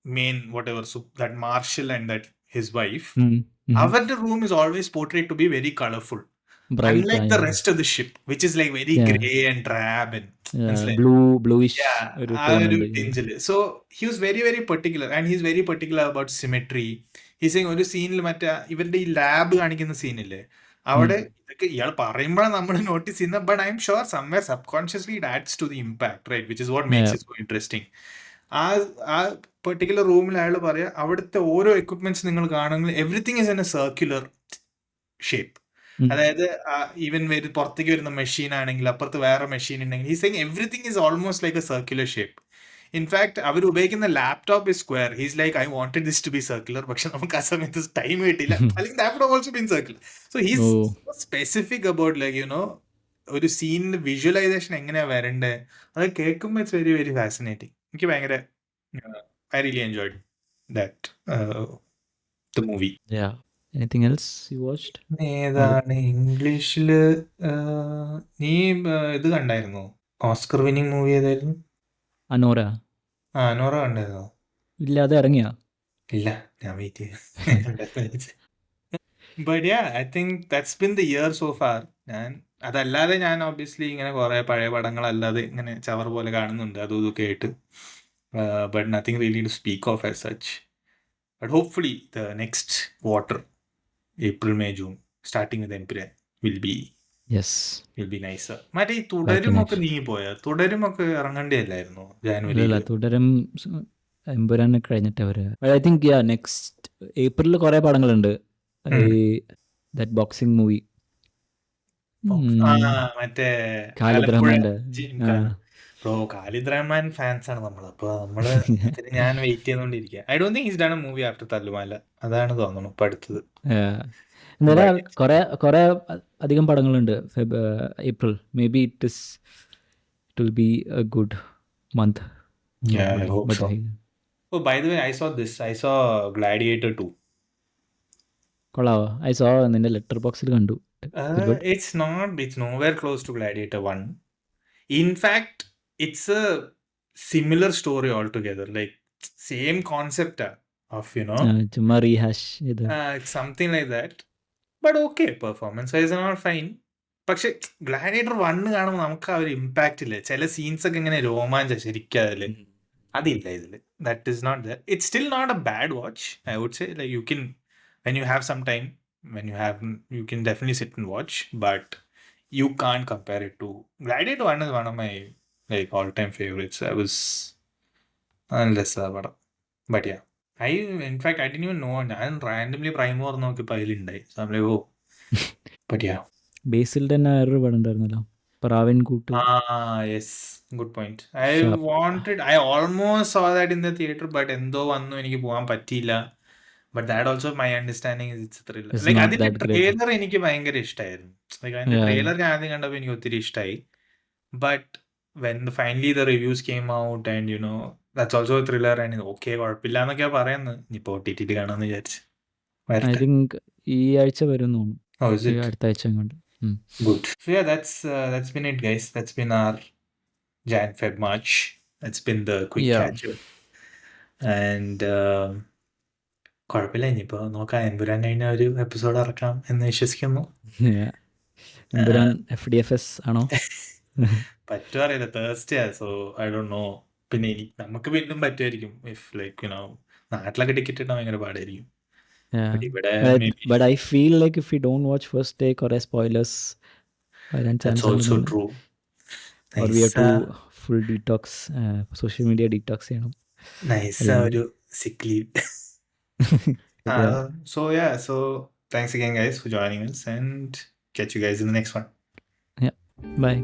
main whatever, so that Marshall and that his wife, Mm. Mhm. our room is always portrayed to be very colorful, Bright. unlike the Yeah. rest of the ship, which is like very Yeah. gray and drab and it's like, Bluish yeah, ഒരു ആ tone ഒരു ഉണ്ട്. Yeah. ടിഞ്ചില്. So he was very very particular, and he's very particular about symmetry. He's saying ഒരു സീനിൽ മറ്റേ ഇവരുടെ ഈ lab കാണിക്കുന്ന സീനില്ലേ, Mm. അവിടെ ഇതൊക്കെ ഇയാൾ പറയുമ്പോഴാണ് നമ്മൾ നോട്ടീസ് ചെയ്യുന്നത്, but I'm sure somewhere subconsciously it adds to the impact, right, which is what makes Yeah. It so interesting. ആ ആ പെർട്ടിക്കുലർ റൂമിൽ അയാൾ പറയാ അവിടുത്തെ ഓരോ എക്വിപ്മെന്റ്സ് നിങ്ങൾ കാണുന്നത് everything is in a circular shape. Mm. അതായത് ഈവൻ പുറത്തേക്ക് വരുന്ന മെഷീൻ ആണെങ്കിൽ അപ്പുറത്ത് വേറെ മെഷീൻ ഉണ്ടെങ്കിൽ he's saying everything is almost like a circular shape. In fact അവർ ഉപയോഗിക്കുന്ന laptop is square. He's like I wanted this to be circular, പക്ഷെ നമുക്ക് ആ സമയത്ത് ടൈം കിട്ടില്ല, അല്ലെങ്കിൽ laptop also been circular. So he's Oh. Specific about like ഒരു സീനിന്റെ വിഷ്വലൈസേഷൻ എങ്ങനെയാ വരണ്ടേ, അത് കേൾക്കുമ്പോൾ ഇറ്റ്സ് വെരി വെരി ഫാസിനേറ്റിംഗ്. എനിക്ക് ഭയങ്കര I really enjoyed that the movie. Yeah. Anything else you watched? Or ഏതാണ് ഇംഗ്ലീഷില്? നീ ഇത് കണ്ടായിരുന്നോ? ഓസ്കർ വിന്നിംഗ് മൂവി ഏതായിരുന്നു? അനോറ? നോറ കണ്ടായിരുന്നോ? ഇല്ല, അത് ഇറങ്ങിയാ? ഇല്ല, ഞാൻ വെയിറ്റ് ചെയ്യാം. But yeah, I think that's bin the year so far. അതല്ലാതെ ഞാൻ ഒബ്വിയസ്ലി ഇങ്ങനെ കുറെ പഴയ പടങ്ങളല്ലാതെ ഇങ്ങനെ ചവർ പോലെ കാണുന്നുണ്ട്, അതും ഇതൊക്കെ ആയിട്ട്. But nothing really to speak of as such. But hopefully the next quarter, April May June, starting with Empuraan, will be yes. Nicer. മറ്റേ ഈ ബാക്ക് ഇൻ തുടരുമൊക്കെ ആക്ഷൻ. നീങ്ങിപ്പോയാ? തുടരുമൊക്കെ ഇറങ്ങേണ്ടിയല്ലായിരുന്നു ഇല്ല, ജാനുവരിയിൽ? തുടരും എമ്പുരാൻ കഴിഞ്ഞിട്ട് അവര്. ഐ തിങ്ക് നെക്സ്റ്റ് ഏപ്രിലിൽ കുറെ പടങ്ങളുണ്ട്. ഈ ദാറ്റ് ബോക്സിംഗ് മൂവി, മറ്റേ ഖാലിദ് ആലപ്പുഴ റഹ്മാന്റെ. ബ്രോ, ഖാലിദ് റഹ്മാൻ ഫാൻസ് ആണ് നമ്മൾ. അപ്പൊ നമ്മള് അതിന് ഞാൻ വെയിറ്റ് ചെയ്തോണ്ടിരിക്കുക. I don't think his done a movie after Thallumaala. അതാണ് തോന്നുന്നു ഇപ്പൊ അടുത്തത്. എന്തായാലും കുറെ അധികം പടങ്ങളുണ്ട് April. Maybe it will be a good month. Yeah, I hope so. Oh, by the way, I saw Gladiator 2. കൊള്ളാവോ? ഐ സോ നിന്റെ ലെറ്റർ ബോക്സിൽ കണ്ടു. It's nowhere close to Gladiator 1. In fact, it's a similar story altogether. Like, same concept of, ചുമ്മാ റീഹാഷ് ചെയ്ത്. something like that. But okay, performance wise and all fine. പക്ഷെ gladiator 1 കാണുമ്പോൾ നമുക്ക് ആ ഒരു ഇമ്പാക്റ്റ് ഇല്ലേ, ചില സീൻസ് ഒക്കെ ഇങ്ങനെ രോമാഞ്ചം ശരിക്കും അതില് അതില്ല ഇതില്. That is not there. It's still not a bad watch, I would say. Like, you can, when you have some time, you can definitely sit and watch, but you can't compare it to Gladiator 1. Is one of my like all-time favorites. I was unless but yeah, in fact I didn't even know. ഞാൻ randomly Prime War നോക്കിയപ്പോൾ അതിലുണ്ടായി. So I'm like, oh. But yeah. ബേസിൽ തന്നെ വേറൊരു പടം ഉണ്ടായിരുന്നല്ലോ, പ്രാവിൻ കൂട്ട്. Yes, good point. I almost saw that in the theater, but എന്തോ വന്നു, എനിക്ക് പോകാൻ പറ്റിയില്ല. But that also, my understanding is it's a thriller. It's Like, not അതിന്റെ that great. ട്രെയിലർ എനിക്ക് ഭയങ്കര ഇഷ്ടമായിരുന്നു. ലൈക്ക്, അതിന്റെ ട്രെയിലർ ഞാൻ ആദ്യം കണ്ടപ്പോൾ എനിക്ക് ഒത്തിരി ഇഷ്ടമായി. But when finally the reviews came out, and that's also a thriller, and okay, കുഴപ്പമില്ല എന്നൊക്കെയാ പറയുന്നത്. ഇനിയിപ്പോ OTT കാണാന്ന് വിചാരിച്ചു. I think ഈ ആഴ്ച വരും എന്ന് തോന്നുന്നു. Oh, is ഈ it? അടുത്ത ആഴ്ച അങ്ങോട്ട്. Good. So yeah, that's been it, guys. That's been our Jan, Feb, March. That's been the quick Yeah. catch up. And കുഴപ്പമില്ല, ഇനിയിപ്പോൾ നോക്കാം. എമ്പുരാൻ കഴിഞ്ഞ ഒരു എപ്പിസോഡ് ഇറക്കാം എന്ന് വിശ്വസിക്കുന്നു. Yeah. എമ്പുരാൻ FDFS ആണോ? പറ്റുമോ അറിയില്ല, Thursday, so I don't no. പിന്നെ നമുക്ക് വീണ്ടും പറ്റുമായിരിക്കും ഇഫ് ലൈക്ക് യുനോ നാട്ടിലൊക്കെ ടിക്കറ്റ് ഇട്ടാൽ ഭയങ്കര പാടായിരിക്കും. Yeah. But ഇവിടെ But I feel like if we don't watch first day കുറേ spoilers വരാൻ that's ചാൻസ് also ഉണ്ടെന്ന്. true. Or we have nice to full detox, social media detox ചെയ്യണം. Nice ഒരു sick leave. Yeah. So thanks again, guys, for joining us, and catch you guys in the next one. Yeah. Bye.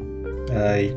Bye.